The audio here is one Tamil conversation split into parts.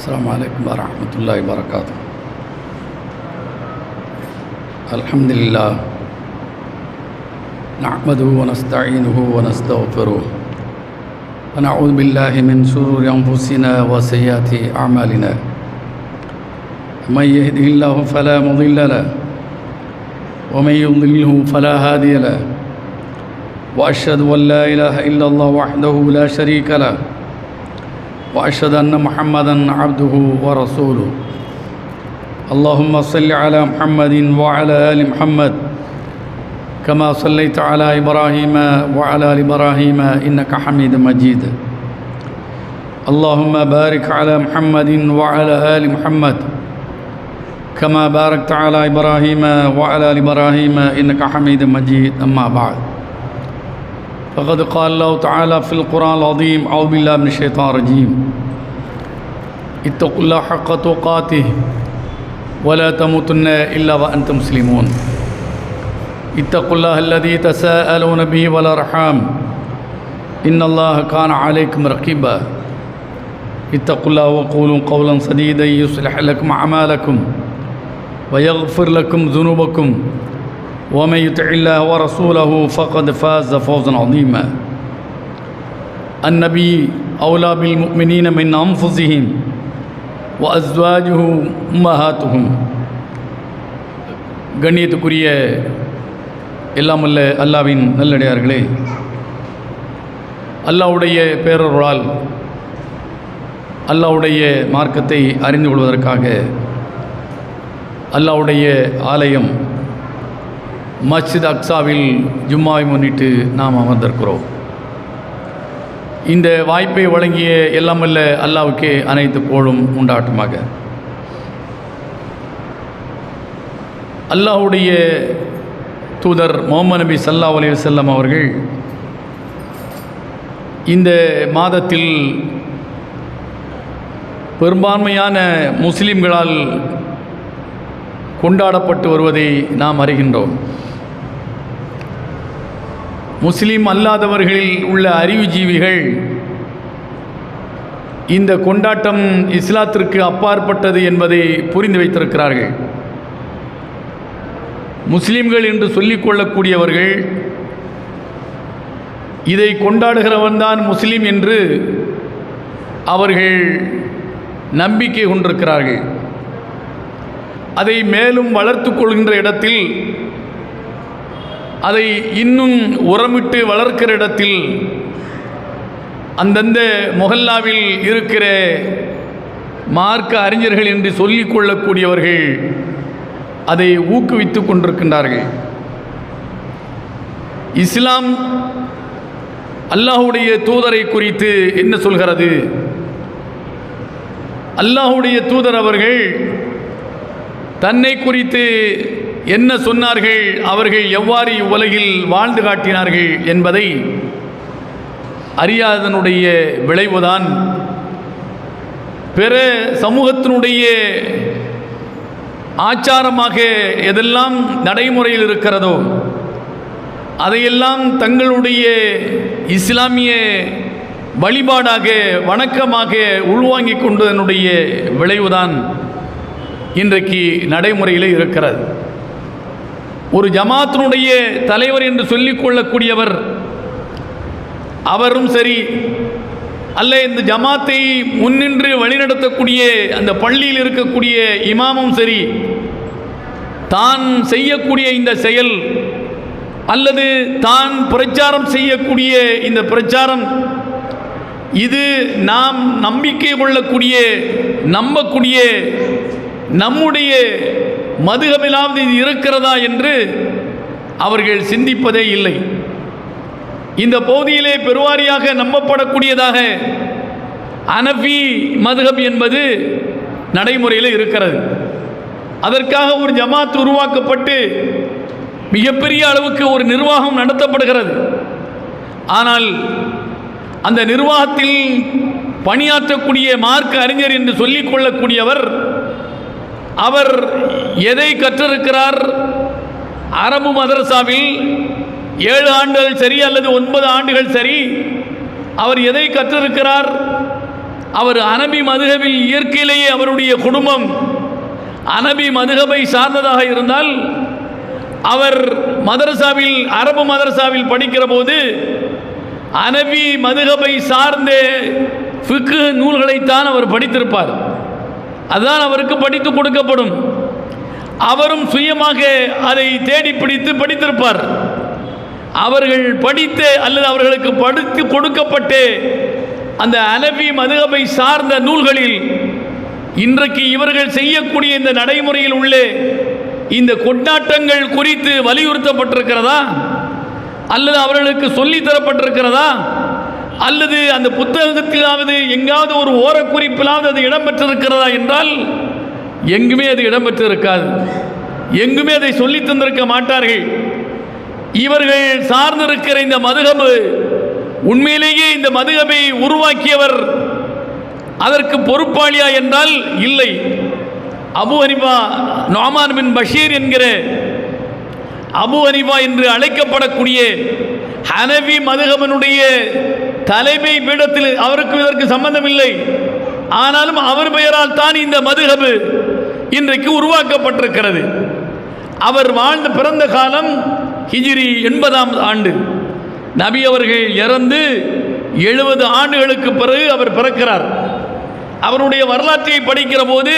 السلام عليكم ورحمة الله وبركاته. الحمد لله نحمده ونستعينه ونستغفره ونعوذ بالله من شرور أنفسنا وسيئات أعمالنا. من يهده الله فلا مضل له ومن يضلله فلا هادي له، وأشهد أن لا إله إلا الله وحده لا شريك له، وأشهد أن محمدًا عبده ورسوله. اللهم صل على محمد وعلى آل محمد كما صليت على إبراهيم وعلى آل إبراهيم إنك حميد مجيد. اللهم بارك على محمد وعلى آل محمد كما باركت على إبراهيم وعلى آل إبراهيم إنك حميد مجيد. أما بعد، فقد قال الله تعالى في القرآن العظيم: أعوذ بالله من الشيطان الرجيم. اتقوا الله حق تقاته ولا تموتن إلا وأنتم مسلمون. اتقوا الله الذي تساءلون به والأرحام إن الله كان عليكم رقيبا. اتقوا الله وقولوا قولا سديدا يصلح لكم أعمالكم ويغفر لكم ذنوبكم ومن يطع الله ورسوله فقد فاز فوزا عظيما. النبي أولى بالمؤمنين من أنفسهم وأزواجه أمهاتهم. கண்ணியத்துக்குரிய எல்லாமல்ல அல்லாவின் நல்லடியார்களே, அல்லாஹ்வுடைய பேரருளால் அல்லாஹ்வுடைய மார்க்கத்தை அறிந்து கொள்வதற்காக அல்லாஹ்வுடைய ஆலயம் மஸ்ஜித் அக்ஸாவில் ஜும்மாவை முன்னிட்டு நாம் அமர்ந்திருக்கிறோம். இந்த வாய்ப்பை வழங்கிய எல்லாமல்ல அல்லாஹ்வுக்கே அனைத்து புகழும் உண்டாட்டுமாக. அல்லாஹ்வுடைய தூதர் முஹம்மது நபி ஸல்லல்லாஹு அலைஹி வஸல்லம் அவர்கள் இந்த மாதத்தில் பெரும்பான்மையான முஸ்லிம்களால் கொண்டாடப்பட்டு வருவதை நாம் அறிகின்றோம். முஸ்லிம் அல்லாதவர்களில் உள்ள அறிவுஜீவிகள் இந்த கொண்டாட்டம் இஸ்லாத்திற்கு அப்பாற்பட்டது என்பதை புரிந்து வைத்திருக்கிறார்கள். முஸ்லிம்கள் என்று சொல்லிக்கொள்ளக்கூடியவர்கள் இதை கொண்டாடுகிறவன்தான் முஸ்லிம் என்று அவர்கள் நம்பிக்கை கொண்டிருக்கிறார்கள். அதை மேலும் வளர்த்து கொள்கின்ற இடத்தில், அதை இன்னும் உரமிட்டு வளர்க்கிற இடத்தில் அந்தந்த மொஹல்லாவில் இருக்கிற மார்க்க அறிஞர்கள் என்று சொல்லிக்கொள்ளக்கூடியவர்கள் அதை ஊக்குவித்து கொண்டிருக்கின்றார்கள். இஸ்லாம் அல்லாஹ்வுடைய தூதரை குறித்து என்ன சொல்கிறது? அல்லாஹ்வுடைய தூதர் அவர்கள் தன்னை குறித்து என்ன சொன்னார்கள், அவர்கள் எவ்வாறு இவ்வுலகில் வாழ்ந்து காட்டினார்கள் என்பதை அறியாதனுடைய விளைவுதான் பிற சமூகத்தினுடைய ஆச்சாரமாக எதெல்லாம் நடைமுறையில் இருக்கிறதோ அதையெல்லாம் தங்களுடைய இஸ்லாமிய வழிபாடாக வணக்கமாக உள்வாங்கிக் கொண்டதனுடைய விளைவுதான் இன்றைக்கு நடைமுறையில் இருக்கிறது. ஒரு ஜமாத்தினுடைய தலைவர் என்று சொல்லிக்கொள்ளக்கூடியவர் அவரும் சரி, அல்ல இந்த ஜமாத்தை முன்னின்று வழிநடத்தக்கூடிய அந்த பள்ளியில் இருக்கக்கூடிய இமாமும் சரி, தான் செய்யக்கூடிய இந்த செயல் அல்லது தான் பிரச்சாரம் செய்யக்கூடிய இந்த பிரச்சாரம் இது நாம் நம்பிக்கை கொள்ளக்கூடிய நம்பக்கூடிய நம்முடைய மதுஹபிலாவது இது இருக்கிறதா என்று அவர்கள் சிந்திப்பதே இல்லை. இந்த பகுதியிலே பெருவாரியாக நம்பப்படக்கூடியதாக அனஃபி மதுஹப் என்பது நடைமுறையில் இருக்கிறது. அதற்காக ஒரு ஜமாத் உருவாக்கப்பட்டு மிகப்பெரிய அளவுக்கு ஒரு நிர்வாகம் நடத்தப்படுகிறது. ஆனால் அந்த நிர்வாகத்தில் பணியாற்றக்கூடிய மார்க்க அறிஞர் என்று சொல்லிக்கொள்ளக்கூடியவர் அவர் எதை கற்றிருக்கிறார்? அரபு மதரசாவில் 7 ஆண்டுகள் சரி அல்லது 9 ஆண்டுகள் சரி அவர் எதை கற்றிருக்கிறார்? அவர் அனபி மதுஹபில் இயற்கையிலேயே அவருடைய குடும்பம் அனபி மதுஹபை சார்ந்ததாக இருந்தால் அவர் மதரசாவில் அரபு மதரசாவில் படிக்கிற போது அனபி மதுஹபை சார்ந்த ஃபிக்ஹ் நூல்களைத்தான் அவர் படித்திருப்பார். அதுதான் அவருக்கு படித்து கொடுக்கப்படும். அவரும் சுயமாக அதை தேடி பிடித்து படித்திருப்பார். அவர்கள் படித்த அல்லது அவர்களுக்கு படித்து கொடுக்கப்பட்டு அந்த அனபி மதுஹபை சார்ந்த நூல்களில் இன்றைக்கு இவர்கள் செய்யக்கூடிய இந்த நடைமுறையில் உள்ள இந்த கொண்டாட்டங்கள் குறித்து வலியுறுத்தப்பட்டிருக்கிறதா அல்லது அவர்களுக்கு சொல்லித்தரப்பட்டிருக்கிறதா அல்லது அந்த புத்தகத்திலாவது எங்காவது ஒரு ஓரக்குறிப்பிலாவது அது இடம்பெற்றிருக்கிறதா என்றால் எங்குமே அது இடம்பெற்றிருக்காது. எங்குமே அதை சொல்லி தந்திருக்க மாட்டார்கள். இவர்கள் சார்ந்திருக்கிற இந்த மதுஹப் உண்மையிலேயே இந்த மதுஹபை உருவாக்கியவர் அதற்கு பொறுப்பாளியா என்றால் இல்லை. அபு ஹனீஃபா நுஅமான் பின் பஷீர் என்கிற அபு ஹனீஃபா என்று அழைக்கப்படக்கூடிய ஹனஃபி மதுஹபினுடைய தலைமை பீடத்தில் அவருக்கு இதற்கு சம்பந்தம் இல்லை. ஆனாலும் அவர் பெயரால் தான் இந்த மதுஹப் இன்றைக்கு உருவாக்கப்பட்டிருக்கிறது. அவர் வாழ்ந்து பிறந்த காலம் ஹிஜ்ரி 80ஆம் ஆண்டு. நபி அவர்கள் இறந்து 70 ஆண்டுகளுக்கு பிறகு அவர் பிறக்கிறார். அவருடைய வரலாற்றை படிக்கிற போது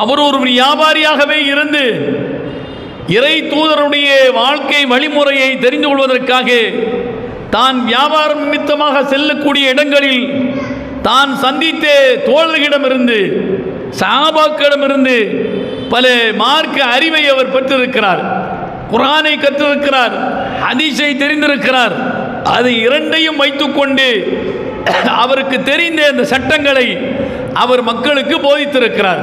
அவர் ஒரு வியாபாரியாகவே இருந்து இறை தூதருடைய வாழ்க்கை வழிமுறையை தெரிந்து கொள்வதற்காக தான் வியாபாரம் நிமித்தமாக செல்லக்கூடிய இடங்களில் தான் சந்தித்த தோழர்களிடமிருந்து சஹாபாக்களிடமிருந்து பல மார்க்க அறிவை அவர் பெற்றிருக்கிறார். குர்ஆனை கற்றிருக்கிறார், ஹதீஸை தெரிந்திருக்கிறார். அது இரண்டையும் வைத்துக்கொண்டு அவருக்கு தெரிந்த அந்த சட்டங்களை அவர் மக்களுக்கு போதித்திருக்கிறார்,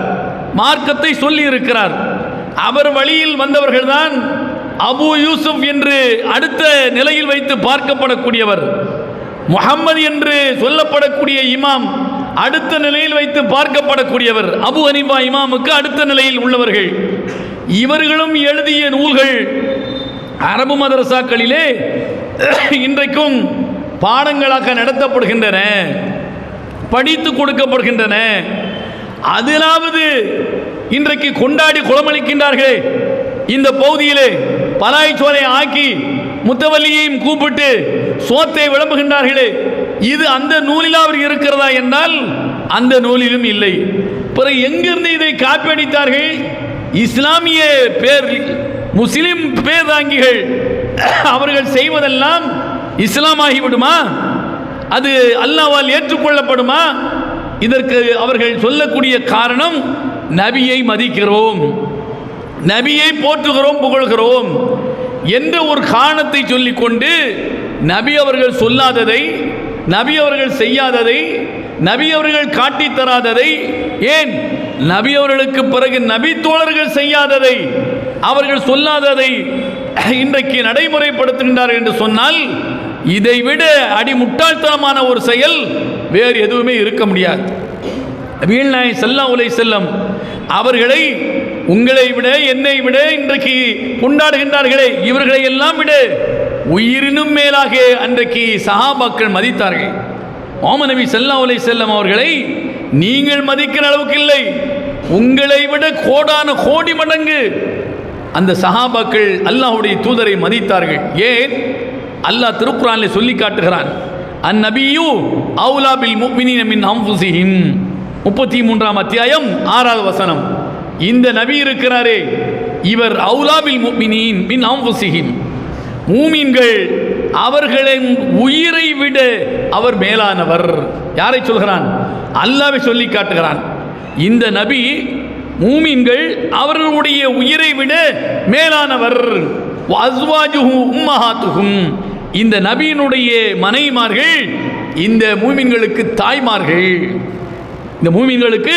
மார்க்கத்தை சொல்லி இருக்கிறார். அவர் வழியில் வந்தவர்கள்தான் அபு யூசுப் என்று அடுத்த நிலையில் வைத்து பார்க்கப்படக்கூடியவர், முஹம்மது என்று சொல்லப்படக்கூடிய இமாம் அடுத்த நிலையில் வைத்து பார்க்கப்படக்கூடியவர், அபு ஹனீஃபா இமாமுக்கு அடுத்த நிலையில் உள்ளவர்கள். இவர்களும் எழுதிய நூல்கள் அரபு மதரசாக்களிலே இன்றைக்கும் பாடங்களாக நடத்தப்படுகின்றன, படித்து கொடுக்கப்படுகின்றன. அதிலாவது இன்றைக்கு கொண்டாடி குளமளிக்கின்றார்களே இந்த பகுதியிலே பலாய்ச்சோலை ஆக்கி முத்தவல்லியையும் கூப்பிட்டு சோத்தை விளம்புகின்றார்களே, இது அந்த நூலிலாவது இருக்கிறதா என்றால் அந்த நூலிலும் இல்லை. பிறகு எங்கிருந்து இதை காப்பி அடித்தார்கள்? இஸ்லாமிய பேர் முஸ்லிம் பேர்தாங்கிகள் அவர்கள் செய்வதெல்லாம் இஸ்லாமாகிவிடுமா? அது அல்லாஹ்வால் ஏற்றுக்கொள்ளப்படுமா? இதற்கு அவர்கள் சொல்லக்கூடிய காரணம் நபியை மதிக்கிறோம், நபியை போற்றுகிறோம், புகழ்கிறோம் என்ற ஒரு காரணத்தை சொல்லிக்கொண்டு நபி அவர்கள் சொல்லாததை, நபி அவர்கள் செய்யாததை, நபி அவர்கள் காட்டித் தராததை, ஏன் நபி அவர்களுக்கு பிறகு நபி தோழர்கள் செய்யாததை, அவர்கள் சொல்லாததை இன்றைக்கு நடைமுறைப்படுத்துகின்றார்கள் என்று சொன்னால் இதைவிட அடிமுட்டாள்தனமான ஒரு செயல் வேறு எதுவுமே இருக்க முடியாது. நபிகள் நாயகம் ஸல்லல்லாஹு அலைஹி வஸல்லம் அவர்களை உங்களை விட என்னை விட இன்றைக்கு கொண்டாடுகின்றார்களே, இவர்களை எல்லாம் விட உயிரினும் மேலாக அன்றைக்கு சஹாபாக்கள் மதித்தார்கள். முஹம்மது நபி ஸல்லல்லாஹு அலைஹி வஸல்லம் அவர்களை நீங்கள் மதிக்கிற அளவுக்கு இல்லை, உங்களை விட கோடான கோடி மடங்கு அந்த சஹாபாக்கள் அல்லாஹ்வுடைய தூதரை மதித்தார்கள். ஏன்? அல்லாஹ் திருக்குர்ஆனில் சொல்லி காட்டுகிறான், அந்நபியு அவுலா பில் முஃமினீன மின் அன்ஃபுஸிஹிம், 33ஆம் அத்தியாயம் 6வது வசனம். இந்த நபி இருக்கிறாரே இவர் அவுலா பில் முஃமினீன் மின் அன்ஃபுஸிஹிம், மூமின்கள் அவர்களின் உயிரை விட அவர் மேலானவர். யாரை சொல்கிறான்? அல்லாஹ்வை சொல்லி காட்டுகிறான். இந்த நபி மூமின்கள் அவர்களுடைய உயிரை விட மேலானவர். வஅஸ்வாஜுஹு உம்மஹாத்துஹும், இந்த நபியினுடைய மனைவிமார்கள் இந்த மூமின்களுக்கு தாய்மார்கள், இந்த மூமின்களுக்கு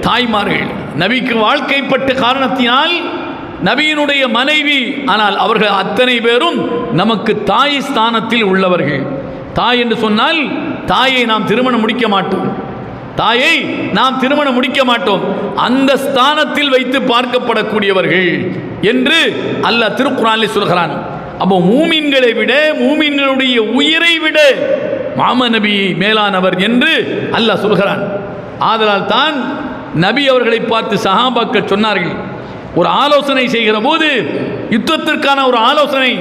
தாய்மார்கள். நபிக்கு வாழ்க்கைப்பட்ட காரணத்தினால் நபியினுடைய மனைவி, ஆனால் அவர்கள் அத்தனை பேரும் நமக்கு தாய் ஸ்தானத்தில் உள்ளவர்கள். தாய் என்று சொன்னால் தாயை நாம் திருமணம் முடிக்க மாட்டோம், தாயை நாம் திருமணம் முடிக்க மாட்டோம், அந்த ஸ்தானத்தில் வைத்து பார்க்கப்படக்கூடியவர்கள் என்று அல்லாஹ் திருக்குர்ஆனில் சொல்கிறான். அப்போ மூமின்களை விட, மூமின்களுடைய உயிரை விட முஹம்மது நபி மேலானவர் என்று அல்லாஹ் சொல்கிறான். ஆதலால் தான் நபி அவர்களை பார்த்து சஹாபாக்கள் சொன்னார்கள், ஒரு ஆலோசனை செய்கிற போது, யுத்தத்திற்கான ஒரு ஆலோசனை,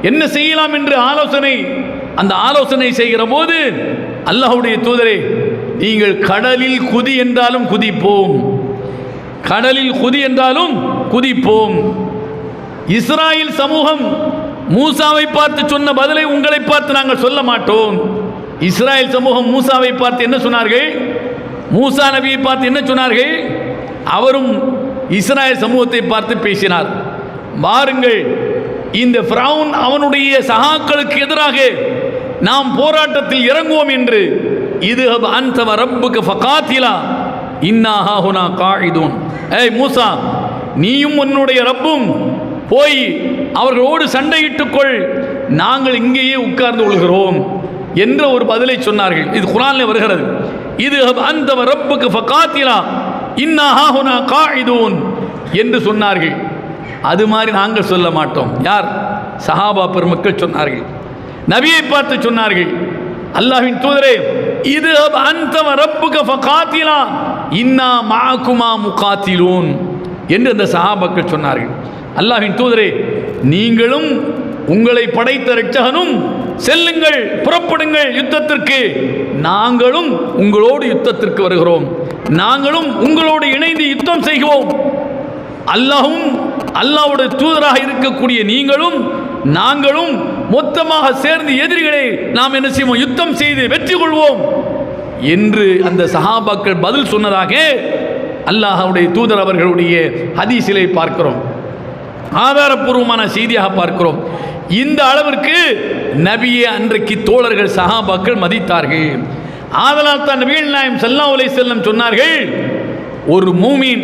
என்ன செய்யலாம் என்று ஆலோசனை, அந்த ஆலோசனை செய்கிற போது அல்லாஹ்வுடைய தூதரே, நீங்கள் கடலில் குதி என்றாலும் குதிப்போம், கடலில் குதி என்றாலும் குதிப்போம். இஸ்ராயேல் சமூகம் மூசாவை பார்த்து சொன்ன பதிலை உங்களை பார்த்து நாங்கள் சொல்ல மாட்டோம். இஸ்ராயேல் சமூகம் மூசாவை பார்த்து என்ன சொன்னார்கள்? மூசா நபியை பார்த்து என்ன சொன்னார்கள்? அவரும் இஸ்ராயேல் சமூகத்தை பார்த்து பேசினார். வாருங்கள், இந்த ஃபிரௌன் அவனுடைய சகாக்களுக்கு எதிராக நாம் போராட்டத்தில் இறங்குவோம் என்று. இது அன்த வ ரப்புக ஃபகாத்திலா இன்னா ஹாஹுனா காயிதுன். ஏய் மூசா, நீயும் உன்னுடைய ரப்பும் போய் அவர்களோடு சண்டையிட்டுக்கொள், நாங்கள் இங்கேயே உட்கார்ந்து கொள்கிறோம் என்ற ஒரு பதிலை சொன்னார்கள். இது குர்ஆனில் வருகிறது. இது அந்த ரப்புக்கு ஃபகாத்திலா இன்னா ஹாஹுனா காயிதுன் என்று சொன்னார்கள். அது மாதிரி நாங்கள் சொல்ல மாட்டோம். யார்? சஹாபா பெருமக்கள் சொன்னார்கள். நபியை பார்த்து சொன்னார்கள், அல்லாஹ்வின் தூதரே, இது அந்த ரப்புக்கு ஃபகாத்திலா இன்னா மஅகுமா முகாத்திலூன் என்று அந்த சஹாபாக்கள் சொன்னார்கள். அல்லாஹ்வின் தூதரே, நீங்களும் உங்களை படைத்த இரட்சகனும் செல்லுங்கள், புறப்படுங்கள் யுத்தத்திற்கு, நாங்களும் உங்களோடு யுத்தத்திற்கு வருகிறோம், நாங்களும் உங்களோடு இணைந்து யுத்தம் செய்வோம். அல்லாஹ்வும் அல்லாஹ்வுடைய தூதராக இருக்கக்கூடிய நீங்களும் நாங்களும் மொத்தமாக சேர்ந்து எதிரிகளை நாம் என்ன செய்வோம்? யுத்தம் செய்து வெற்றி கொள்வோம் என்று அந்த சஹாபாக்கள் பதில் சொன்னதாக அல்லாஹ்வுடைய தூதர் அவர்களுடைய ஹதீஸிலே பார்க்கிறோம், ஆதாரப்பூர்வமான செய்தியாக பார்க்கிறோம். இந்த அளவிற்கு நபியை அன்றைக்கு தோழர்கள் சஹாபாக்கள் மதித்தார்கள். ஆதலால் தான் நபிகள் நாயகம் ஸல்லல்லாஹு அலைஹி வஸல்லம் சொன்னார்கள், ஒரு மூமின்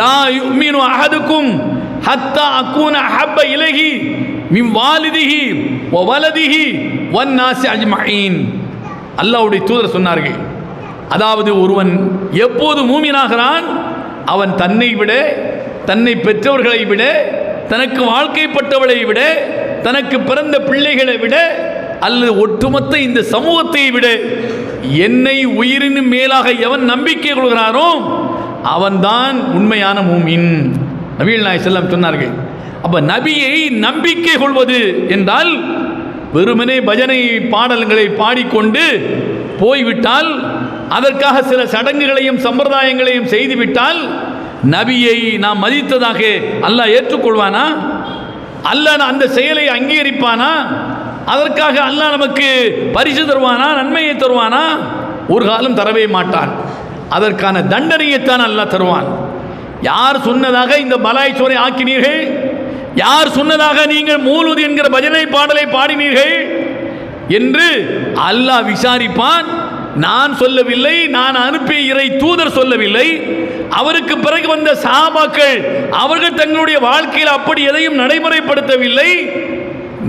லா யுமினு அஹதுக்கும் ஹத்தா அகூன அஹப்ப இலைஹி மின் வாலிதிஹி வ வலதிஹி வன் நாஸி அஜ்மஈன். அல்லாஹ்வுடைய தூதர் சொன்னார்கள், அதாவது ஒருவன் எப்போது மூமினாகிறான், அவன் தன்னை விட, தன்னை பெற்றவர்களை விட, தனக்கு வாழ்க்கைப்பட்டவளை விட, தனக்கு பிறந்த பிள்ளைகளை விட, அல்லது ஒட்டுமொத்த இந்த சமூகத்தை விட என்னை உயிரினும் மேலாக எவன் நம்பிக்கை கொள்கிறானோ அவன்தான் உண்மையான மூமின். நபிகள் நாயகம் ஸல்லல்லாஹு அலைஹி வஸல்லம் சொன்னார்கள். அப்ப நபியை நம்பிக்கை கொள்வது என்றால் வெறுமனே பஜனை பாடல்களை பாடிக்கொண்டு போய்விட்டால், அதற்காக சில சடங்குகளையும் சம்பிரதாயங்களையும் செய்துவிட்டால் நபியை நாம் மதித்ததாக அல்லாஹ் ஏற்றுக்கொள்வானா? அல்லாஹ் அந்த செயலை அங்கீகரிப்பானா? அதற்காக அல்லாஹ் நமக்கு பரிசு தருவானா? நன்மையை தருவானா? ஒரு காலம் தரவே மாட்டான். அதற்கான தண்டனையைத்தான் அல்லாஹ் தருவான். யார் சொன்னதாக இந்த பலாய் சோரை ஆக்கினீர்கள்? யார் சொன்னதாக நீங்கள் மூலூது என்கிற பஜனை பாடலை பாடினீர்கள் என்று அல்லாஹ் விசாரிப்பான். நான் சொல்லவில்லை, நான் அனுப்பிய இறை தூதர் சொல்லவில்லை, அவருக்கு பிறகு வந்த சஹாபாக்கள் அவர்கள் தங்களுடைய வாழ்க்கையில் அப்படி எதையும் நடைமுறைப்படுத்தவில்லை.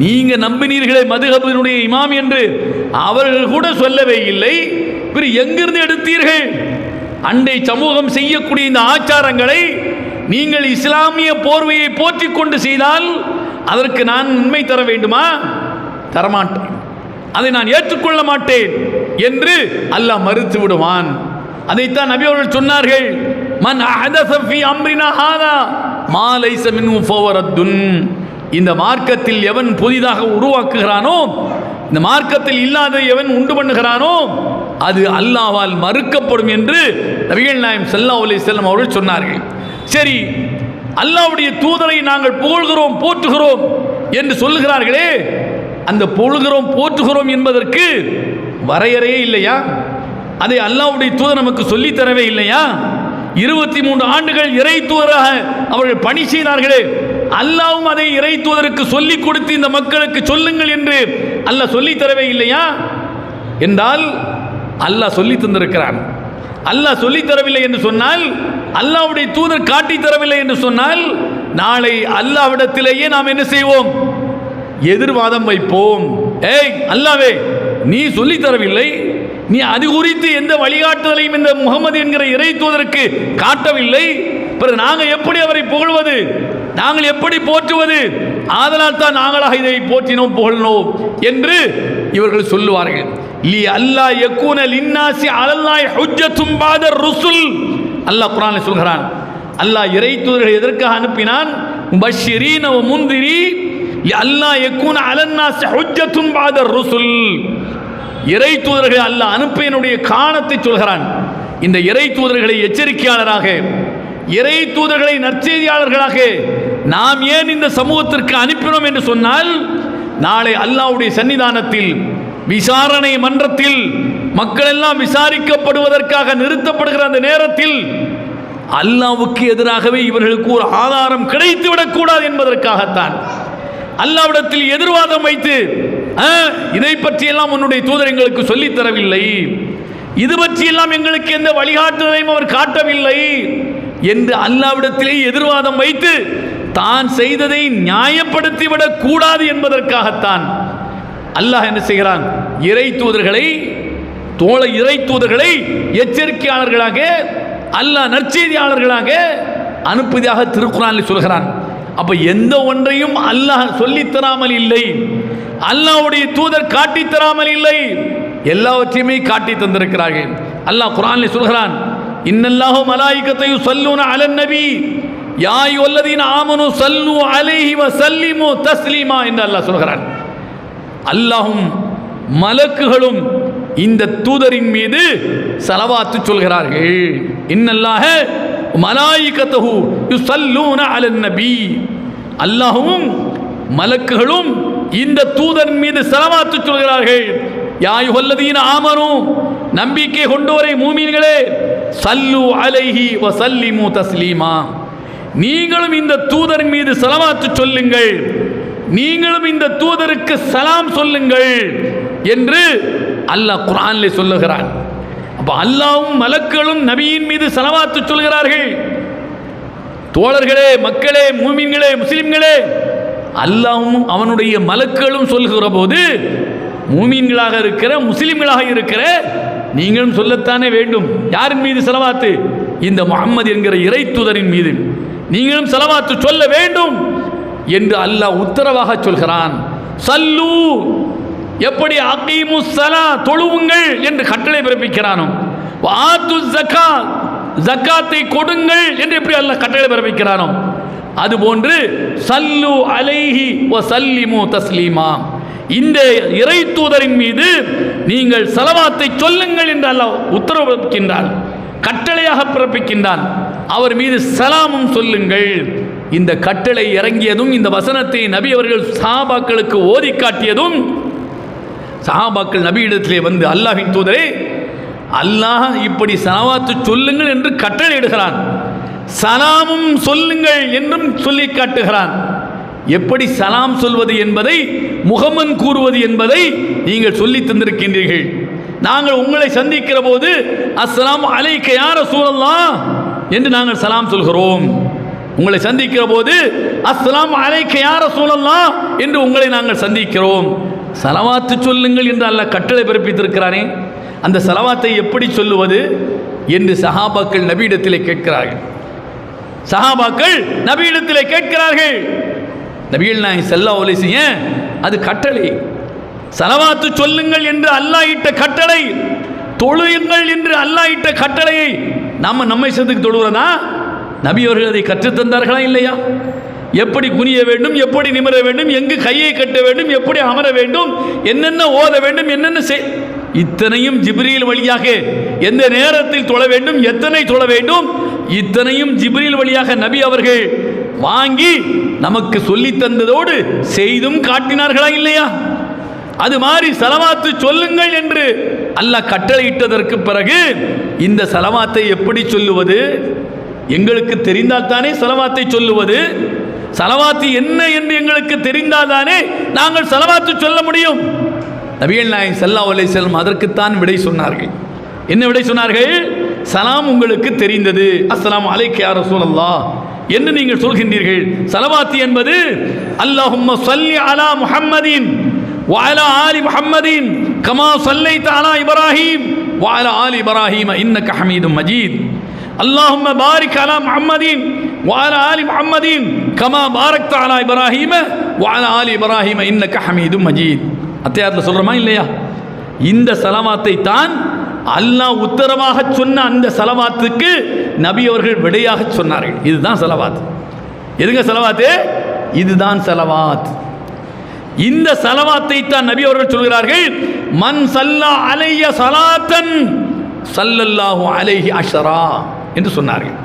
நீங்க நம்பினீர்களே மதுஹபினுடைய இமாம் என்று அவர்கள் கூட சொல்லவே இல்லை. பிறகு எங்கிருந்து எடுத்தீர்கள்? அண்டை சமூகம் செய்யக்கூடிய இந்த ஆச்சாரங்களை நீங்கள் இஸ்லாமிய போர்வையை போற்றிக் கொண்டு செய்தால் அதற்கு நான் நன்மை தர வேண்டுமா? தரமாட்டேன், அதை நான் ஏற்றுக்கொள்ள மாட்டேன் என்று அல்லாஹ் மறுத்து விடுவான். அதைத்தான் நபி அவர்கள் சொன்னார்கள், மன் அஹதஸ ஃபீ அம்ரினா ஹாதா மா லைஸ மின்ஹு ஃபவரத்துன். இந்த மார்க்கத்தில் எவன் புதிதாக உருவாக்குகிறானோ, இந்த மார்க்கத்தில் இல்லாத எவன் உண்டு பண்ணுகிறானோ அது அல்லாஹ்வால் மறுக்கப்படும் என்று நபிகள் நாயகம் ஸல்லல்லாஹு அலைஹி வஸல்லம் அவர்கள் சொன்னார்கள். சரி, அல்லாஹ்வுடைய தூதரை நாங்கள் புகழ்கிறோம், போற்றுகிறோம் என்று சொல்லுகிறார்களே, அந்த புகழ்கிறோம் போற்றுகிறோம் என்பதற்கு வரையறையே இல்லையா? அதை அல்லாஹ்வுடைய தூதர் நமக்கு சொல்லித் தரவே இல்லையா? 23 ஆண்டுகள் இறை தூதராக அவர்கள் பணி செய்தார்களே, அல்லாஹ்வும் அதை இறை தூதருக்கு சொல்லிக் கொடுத்து இந்த மக்களுக்கு சொல்லுங்கள் என்று அல்லாஹ் சொல்லித் தரவே இல்லையா? என்றால் அல்லாஹ் சொல்லி தந்திருக்கிறான். அல்லாஹ் சொல்லித் தரவில்லை என்று சொன்னால், அல்லாஹ்வுடைய தூதர் காட்டி தரவில்லை என்று சொன்னால், நாளை அல்லாஹ்விடத்திலேயே நாம் என்ன செய்வோம்? எதிர்வாதம் வைப்போம். ஏய் அல்லாஹ்வே, நீ சொல்லித் தரவில்லை, நீ அது குறித்து எந்த வழிகாட்டுதலையும் இந்த முகமது என்கிற இறை தூதருக்கு காட்டவில்லை, பிறகு நாங்கள் எப்படி அவரை புகழ்வது? நாங்கள் எப்படி போற்றுவது? ஆதலால் தான் நாங்களாக இதை போற்றினோம் புகழ்னோம் என்று இவர்கள் சொல்லுவார்கள். லி அல்லாஹ் யகூன லின்னாஸி அலல்லாஹி ஹுஜ்ஜத்தும் பாதர் ருசுல். அல்லாஹ் குர்ஆனில் சொல்கிறான், அல்லாஹ் இறை தூதர்களை எதற்காக அனுப்பினான்? முபஷ்ஷிரீன வ முன்திரி லி அல்லாஹ் யகூன அலன்னாஸி ஹுஜ்ஜத்தும் பாதர் ருசுல். இறை தூதர்களை அல்லாஹ் அனுப்பியனுடைய காரணத்தை சொல்கிறான். இந்த இறை தூதர்களை எச்சரிக்கையாளராக, இறை தூதர்களை நற்செய்தியாளர்களாக நாம் ஏன் இந்த சமூகத்திற்கு அனுப்பினோம் என்று சொன்னால், நாளை அல்லாஹ்வுடைய சன்னிதானத்தில் விசாரணை மன்றத்தில் மக்கள் எல்லாம் விசாரிக்கப்படுவதற்காக நிறுத்தப்படுகிற அந்த நேரத்தில் அல்லாஹ்வுக்கு எதிராகவே இவர்களுக்கு ஒரு ஆதாரம் கிடைத்துவிடக் கூடாது என்பதற்காகத்தான். அல்லாஹ்விடத்தில் எதிர்வாதம் வைத்து இதை பற்றியெல்லாம் உன்னுடைய தூதர் எங்களுக்கு சொல்லித் தரவில்லை, இது பற்றியெல்லாம் எங்களுக்கு எந்த வழிகாட்டுதலையும் அவர் காட்டவில்லை என்று அல்லாஹ்விடத்திலே எதிர்வாதம் வைத்து தான் செய்ததை நியாயப்படுத்திவிடக் கூடாது என்பதற்காகத்தான் அல்லாஹ் என்ன செய்கிறான்? இறை தூதர்களை எச்சரிக்கையாளர்களாக, அல்லாஹ் நற்செய்தியாளர்களாக அனுப்புவதாக திருக்குர்ஆனில் சொல்கிறான். அப்ப எந்த ஒன்றையும் அல்லாஹ் சொல்லித்தராமல் இல்லை, அல்லாஹ்வுடைய தூதர் காட்டித் தராமல் இல்லை, எல்லாவற்றையுமே காட்டி தந்திருக்கிறார்கள். அல்லாஹ் குர்ஆனில் சொல்கிறான், இன்னல்லாஹு மலாயிகத்தை யுஸல்லூன அலன் நபி யா அய்யுஹல்லதீன ஆமனூ ஸல்லூ அலைஹி வ ஸல்லிமூ தஸ்லீமா என்று அல்லாஹ் சொல்கிறான். அல்லாஹ்வும் மலக்குகளும் இந்த தூதரின் மீது ஸலவாத்து சொல்கிறார்கள். இன்னல்லாஹ மலாயிகத்துஹு யுஸல்லூன அலன் நபி. அல்லாஹ்வும் மலக்குகளும் இந்த தூதரின் மீது ஸலவாத்து சொல்கிறார்கள். யா அய்யுஹல்லதீன ஆமனூ, நம்பிக்கை கொண்டோரை மூமீன்களே, ஸல்லூ அலைஹி வ ஸல்லிமூ தஸ்லீமா, நீங்களும் இந்த தூதரின் மீது ஸலவாத்து சொல்லுங்கள், நீங்களும் இந்த தூதருக்கு சலாம் சொல்லுங்கள் என்று அல்லாஹ் குர்ஆனிலே சொல்லுகிறான். அப்ப அல்லாஹ்வும் மலக்குகளும் நபியின் மீது ஸலவாத்து சொல்கிறார்கள். தோழர்களே, மக்களே, மூமின்களே, முஸ்லிம்களே, அல்லாஹ்வும் அவனுடைய மலக்குகளும் சொல்லுகிற போது மூமின்களாக இருக்கிற, முஸ்லிம்களாக இருக்கிற நீங்களும் சொல்லத்தானே வேண்டும். யாரின் மீது ஸலவாத்து? இந்த முஹம்மது என்கிற இறை தூதரின் மீது நீங்களும் ஸலவாத்து சொல்ல வேண்டும் என்று அல்லாஹ் உத்தரவாக சொல்கிறான். சல்லு, எப்படி அகீமுஸ் ஸலா, தொழுவுங்கள் என்று கட்டளை பிறப்பிக்கிறானோ, வாத்து ஸகாத், ஜக்காத்தை கொடுங்கள் என்று எப்படி அல்லாஹ் கட்டளை பிறப்பிக்கிறானோ, அதுபோன்று சல்லு அலைஹி வ ஸல்லிமூ தஸ்லீமா, இந்த இறை தூதரின் மீது நீங்கள் ஸலவாத்தை சொல்லுங்கள் என்று அல்லாஹ் உத்தரவு பிறப்பிக்கின்றான், கட்டளையாக பிறப்பிக்கின்றான். அவர் மீது சலாமும் சொல்லுங்கள். இந்த கட்டளை இறங்கியதும், இந்த வசனத்தை நபி அவர்கள் சஹாபாக்களுக்கு ஓதி காட்டியதும், சஹாபாக்கள் நபியிடத்திலே வந்து, அல்லாஹ்வின் தூதரே, அல்லாஹ் இப்படி ஸலவாத்து சொல்லுங்கள் என்று கட்டளை இடுகிறான், சலாமும் சொல்லுங்கள் என்றும் சொல்லி காட்டுகிறான். எப்படி சலாம் சொல்வது என்பதை, முகமன் கூறுவது என்பதை நீங்கள் சொல்லி தந்திருக்கின்றீர்கள். நாங்கள் உங்களை சந்திக்கிற போது அஸ்ஸலாமு அலைக்க யா ரசூலல்லாஹ் என்று நாங்கள் சலாம் சொல்கிறோம். உங்களை சந்திக்கிற போது அஸ்ஸலாமு அலைக்க யா ரசூலல்லாஹ் என்று உங்களை நாங்கள் சந்திக்கிறோம். ஸலவாத்து சொல்லுங்கள் என்று அல்லாஹ் கட்டளை பிறப்பித்திருக்கிறானே, அந்த ஸலவாத்தை எப்படி சொல்லுவது என்று சஹாபாக்கள் நபியிடத்திலே கேட்கிறார்கள். சஹாபாக்கள் நபியிடத்திலே கேட்கிறார்கள். நபிகள் நாயகம் ஸல்லல்லாஹு அலைஹி வஸல்லம், அது கட்டளை. ஸலவாத்து சொல்லுங்கள் என்று அல்லாஹ் இட்ட கட்டளை, தொழுயுங்கள் என்று அல்லாஹ் இட்ட கட்டளையை நம்மை சேர்த்துக்கு தொழுகிறதா? நபி அவர்கள் அதை கற்றுத்தந்தார்களா இல்லையா? எப்படி குனிய வேண்டும், எப்படி நிமிர வேண்டும், எங்கு கையை கட்ட வேண்டும், எப்படி அமர வேண்டும், என்னென்ன ஓத வேண்டும், என்னென்ன இத்தனையும் ஜிப்ரீல் வழியாக எந்த நேரத்தில் தொழ வேண்டும், எத்தனை தொழ வேண்டும், இத்தனையும் ஜிப்ரீல் வழியாக நபி அவர்கள் வாங்கி நமக்கு சொல்லி தந்ததோடு செய்தும் காட்டினார்களா இல்லையா? அது மாதிரி ஸலவாத்து சொல்லுங்கள் என்று அல்லாஹ் கட்டளையிட்டதற்கு பிறகு இந்த ஸலவாத்தை எப்படி சொல்லுவது? எங்களுக்கு தெரிந்தால் தானே ஸலவாத்தை சொல்லுவது. ஸலவாத்து என்ன என்று எங்களுக்கு தெரிந்தால் தானே நாங்கள் ஸலவாத்து சொல்ல முடியும். நபிகள் நாயகம் ஸல்லல்லாஹு அலைஹி வஸல்லம் அதற்குத்தான் விடை சொன்னார்கள். என்ன விடை சொன்னார்கள்? சலாம் உங்களுக்கு தெரிந்தது, அஸ்ஸலாமு அலைக்க யா ரசூலல்லாஹ் என்று நீங்கள் சொல்கின்றீர்கள். ஸலவாத்து என்பது அல்லாஹும்ம ஸல்லி அலா முஹம்மதின் வ அலா ஆலி முஹம்மதின் கமா ஸல்லைத அலா இப்ராஹீம் வ அலா ஆலி இப்ராஹீம் இன்னக ஹமீதும் மஜீத். அல்லாஹும்ம பாரிக் அலா முஹம்மதின் வஅலா ஆலி முஹம்மதின் கமா பாரக்த அலா இப்ராஹீம வஅலா ஆலி இப்ராஹீம இன்னக ஹமீதும் மஜீத். அத்தியாயத்தில் சொல்கிறோமா இல்லையா? இந்த சலவாத்தை தான் அல்லாஹ் உத்தரவாக சொன்ன அந்த சலவாத்துக்கு நபி அவர்கள் விடையாக சொன்னார்கள். இதுதான் சலவாத். எதுங்க சலவாத்து? இதுதான் சலவாத். இந்த சலவாத்தை தான் நபி அவர்கள் சொல்கிறார்கள், மன் சல்லா அலைய சலாத்தன் சல்லல்லாஹு அலைஹி அஷரா என்று சொன்னார்கள்.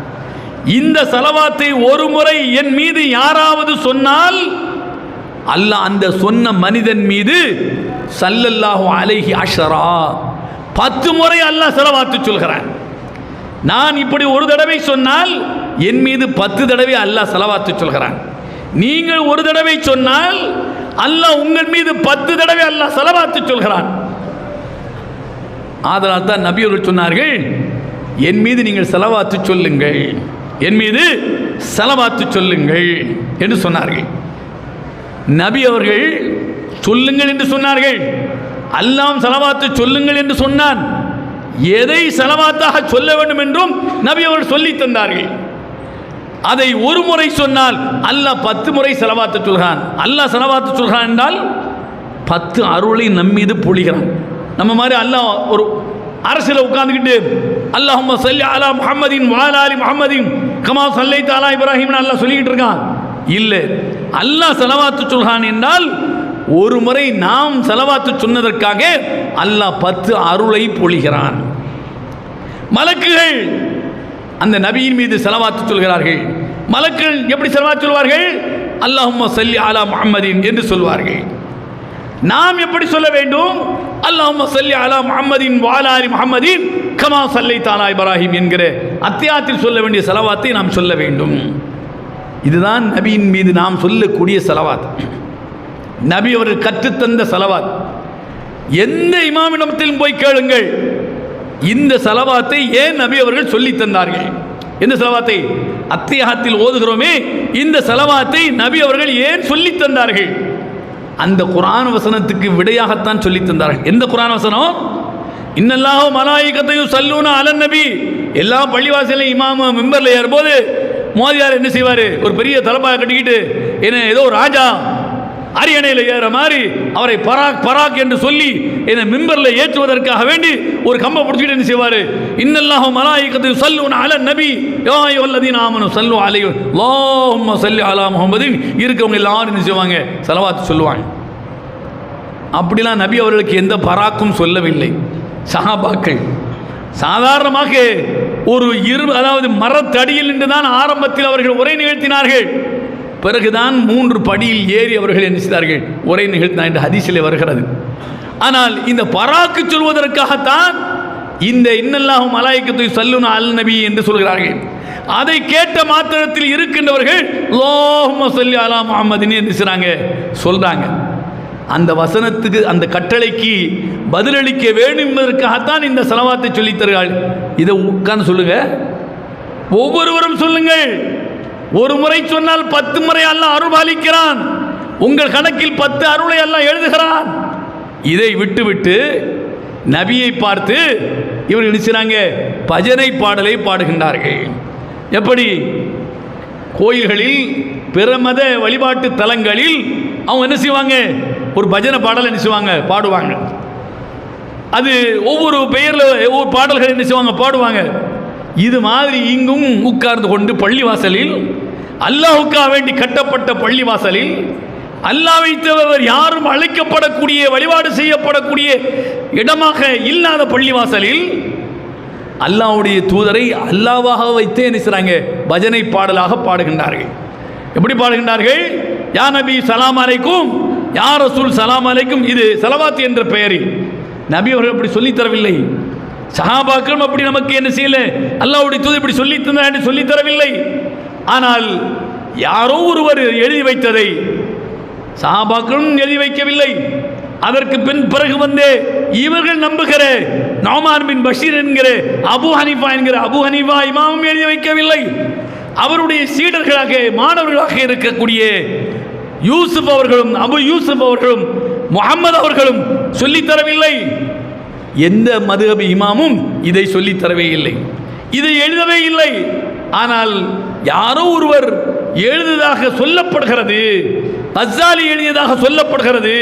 இந்த சலவாத்தை ஒரு முறை என் மீது யாராவது சொன்னால் அல்லாஹ் அந்த சொன்ன மனிதன் மீது சல்லல்லாஹு அலைஹி அஷரா 10 முறை அல்லாஹ் சலவாத்து சொல்கிறான். நான் இப்படி ஒரு தடவை சொன்னால் என் மீது 10 தடவை அல்லாஹ் சலவாத்து சொல்கிறான். நீங்கள் ஒரு தடவை சொன்னால் அல்லாஹ் உங்கள் மீது 10 தடவை அல்லாஹ் சலவாத்து சொல்கிறான். அதனால் தான் நபி அவர்கள் சொன்னார்கள், என் மீது நீங்கள் சலவாத்து சொல்லுங்கள், என் மீது சலவாத்து சொல்லுங்கள் என்று சொன்னார்கள். நபி அவர்கள் சொல்லுங்கள் என்று சொன்னார்கள். அல்லாஹ் சலவாத்து சொல்லுங்கள் என்று சொன்னான். எதை சலவாத்தாக சொல்ல வேண்டும் என்றும் நபி அவர்கள் சொல்லி தந்தார்கள். அதை ஒரு முறை சொன்னால் அல்லாஹ் 10 முறை சலவாத்து சொல்கிறான். அல்லாஹ் சலவாத்து சொல்கிறான் என்றால் 10 அருளை நம்மீது பொழிகிறான். நம்ம மாதிரி அல்லாஹ் ஒரு அரசியல் உட்கார்ந்துக்கிட்டு அல்லாஹும்ம ஸல்லி அலா முஹம்மதின் வஅலா ஆலி முஹம்மதின் கமா ஸல்லைத அலா இப்ராஹீம்னு அல்லாஹ் சொல்லிக்கிட்டு இருக்கான். இல்லை, அல்லாஹ் சலவாத்து சொல்கிறான் என்றால் ஒரு முறை நாம் சலவாத்து சொன்னதற்காக அல்லாஹ் 10 அருளை பொழிகிறான். மலக்குகள் அந்த நபியின் மீது சலவாத்து சொல்கிறார்கள். மலக்குகள் எப்படி சலவாத்து சொல்வார்கள்? அல்லாஹும்ம ஸல்லி அலா முஹம்மதின் என்று சொல்வார்கள். நாம் எப்படி சொல்ல வேண்டும்? அல்லாஹும்ம ஸல்லி அலா முஹம்மதின் வஅலா ஆலி முஹம்மதின் கமா ஸல்லைத அலா இப்ராஹீம் என்கிற அத்தியாயத்தில் சொல்ல வேண்டிய சலவாத்தை நாம் சொல்ல வேண்டும். இதுதான் நபியின் மீது நாம் சொல்லக்கூடிய சலவாத். நபி அவர்கள் கற்றுத்தந்த சலவாத். எந்த இமாமிடத்திலும் போய் கேளுங்கள், இந்த சலவாத்தை ஏன் நபி அவர்கள் சொல்லி தந்தார்கள்? எந்த சலவாத்தை? அத்தியாயத்தில் ஓதுகிறோமே, இந்த சலவாத்தை நபி அவர்கள் ஏன் சொல்லி தந்தார்கள்? அந்த குர்ஆன் வசனத்துக்கு விடையாகத்தான் சொல்லி தந்தார்கள். எந்த குர்ஆன் வசனம்? இன்னல்லாஹு மலாயிகத்தையு ஸல்லூன அலன் நபி. எல்லா பள்ளிவாசலையும் இமாம மிம்பரில் ஏறும்போது மோதியார் என்ன செய்வார்? ஒரு பெரிய தலப்பாக கட்டிக்கிட்டு என்ன ஏதோ ராஜா அரியணையில் ஏற மாதிரி அவரை பராக் பராக் என்று சொல்லி என்னை மிம்பரில் ஏற்றுவதற்காக வேண்டி ஒரு கம்பை பிடிச்சிக்கிட்டு என்ன செய்வார்? இன்னல்லாஹு மலாயிகத்தையு ஸல்லூன அலன் நபி யா அய்யுஹல்லதீன ஆமனு ஸல்லு அலைஹி அல்லாஹும்ம ஸல்லி அலா முஹம்மதின். இருக்கவங்க எல்லாரும் என்ன செய்வாங்க? ஸலவாத் சொல்லுவாங்க. அப்படிலாம் நபி அவர்களுக்கு எந்த பராக்கும் சொல்லவில்லை. சஹாபாக்கள் சாதாரணமாக ஒரு அதாவது மரத்தடியில் நின்று தான் ஆரம்பத்தில் அவர்கள் உரை நிகழ்த்தினார்கள். பிறகுதான் 3 படியில் ஏறி அவர்கள் என்ன செய்தார்கள்? உரை நிகழ்த்தினார் என்று ஹதீஸிலே வருகிறது. ஆனால் இந்த பராக்கு சொல்வதற்காகத்தான் இந்த இன்னல்லாஹு மலாயிகத்தையு ஸல்லூன அலன் நபி என்று சொல்கிறார்கள். அதை கேட்ட மாத்திரத்தில் இருக்கின்றவர்கள் அல்லாஹும்ம ஸல்லி அலா முஹம்மதின் என்று சொல்றாங்க. அந்த வசனத்துக்கு, அந்த கட்டளைக்கு பதிலளிக்க வேண்டும் என்பதற்காகத்தான் இந்த சலவாத்தை சொல்லித் தருகிறார்கள். இதை உட்கார்ந்து சொல்லுங்க, ஒவ்வொருவரும் சொல்லுங்கள். ஒரு முறை சொன்னால் 10 முறை அல்லாஹ் அருள் பாலிக்கிறான். உங்கள் கணக்கில் 10 அருளை அல்லாஹ் எழுதுகிறான். இதை விட்டுவிட்டு நபியை பார்த்து இவர்கள் நினைச்சாங்க பஜனை பாடலை பாடுகின்றார்கள். எப்படி? கோயில்களில் பிற மத வழிபாட்டு தலங்களில் அவங்க என்ன செய்வாங்க? ஒரு பஜனை பாடலை என்ன செய்வாங்க? பாடுவாங்க. அது ஒவ்வொரு பெயரில் ஒவ்வொரு பாடல்கள் என்ன செய்வாங்க? பாடுவாங்க. இது மாதிரி இங்கும் உட்கார்ந்து கொண்டு பள்ளிவாசலில், அல்லாஹுக்காக வேண்டி கட்டப்பட்ட பள்ளிவாசலில், அல்லாஹ்வை தவிர யாரும் அழைக்கப்படக்கூடிய வழிபாடு செய்யப்படக்கூடிய இடமாக இல்லாத பள்ளிவாசலில் அல்லாஹ்வுடைய தூதரை அல்லாஹ்வாக வைத்தே என்ன செய்றாங்க? பஜனை பாடலாக பாடுகின்றார்கள். எப்படி பாடுகின்றார்கள்? யா நபி சலாம் அலைக்கும், யா ரசூல் சலாம் அலைக்கும். இது சலவாத் என்ற பெயரில் நபி அவர்கள் அப்படி சொல்லித் தரவில்லை. சஹாபாக்களும் அப்படி நமக்கு என்ன செய்யல, அல்லாஹ்வுடைய தூதர் இப்படி சொல்லி தந்தார் என்று சொல்லித் தரவில்லை. ஆனால் யாரோ ஒருவர் எழுதி வைத்ததை சஹாபாக்களும் எழுதி வைக்கவில்லை. அதற்கு பிறகு வந்து இவர்கள் நம்புகிற நௌமான் பின் பஷீர் என்கிற அபு ஹனீஃபா இமாமும் எழுதி வைக்கவில்லை. அவருடைய சீடர்களாக மாணவர்களாக இருக்கக்கூடிய யூசுப் அவர்களும் அபு யூசுப் அவர்களும் முஹம்மது அவர்களும் சொல்லித்தரவில்லை. எந்த மதுஹப் இமாமும் இதை சொல்லித்தரவே இல்லை, இதை எழுதவே இல்லை. ஆனால் யாரோ ஒருவர் எழுதியதாக சொல்லப்படுகிறது, கஸ்ஸாலி எழுதியதாக சொல்லப்படுகிறது,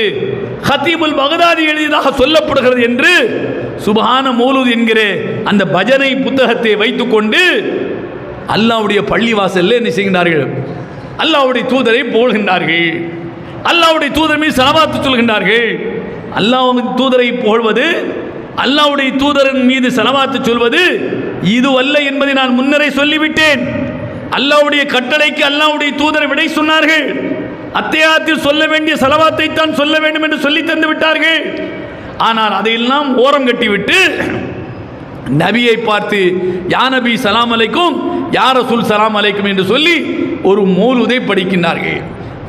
ஹத்தீபுல் பகதாதி எழுதியதாக சொல்லப்படுகிறது என்று சுப்ஹான மௌலூத் என்கிற அந்த பஜனை புத்தகத்தை வைத்துக்கொண்டு அல்லாஹ்வுடைய பள்ளிவாசலில் என்ன செய்கின்றார்கள்? அல்லாஹ்வுடைய தூதரை புகழ்கின்றார்கள், அல்லாஹ்வுடைய தூதர் மீது ஸலவாத்து சொல்கின்றார்கள். அல்லாஹ்வுடைய தூதரை புகழ்வது, அல்லாஹ்வுடைய தூதரின் மீது ஸலவாத்து சொல்வது இதுவல்ல என்பதை நான் முன்னரே சொல்லிவிட்டேன். அல்லாஹ்வுடைய கட்டளைக்கு அல்லாஹ்வுடைய தூதர் விடை சொன்னார்கள். அத்தியாயத்தில் சொல்ல வேண்டிய ஸலவாத்தை தான் சொல்ல வேண்டும் என்று சொல்லி தந்து விட்டார்கள். ஆனால் அதையெல்லாம் ஓரம் கட்டிவிட்டு நபியை பார்த்து யா நபி சலாம் அலைக்கும், யா ரசூல் சலாம் அலைக்கும் என்று சொல்லி ஒரு மௌலூதை படிக்கின்றார்கள்,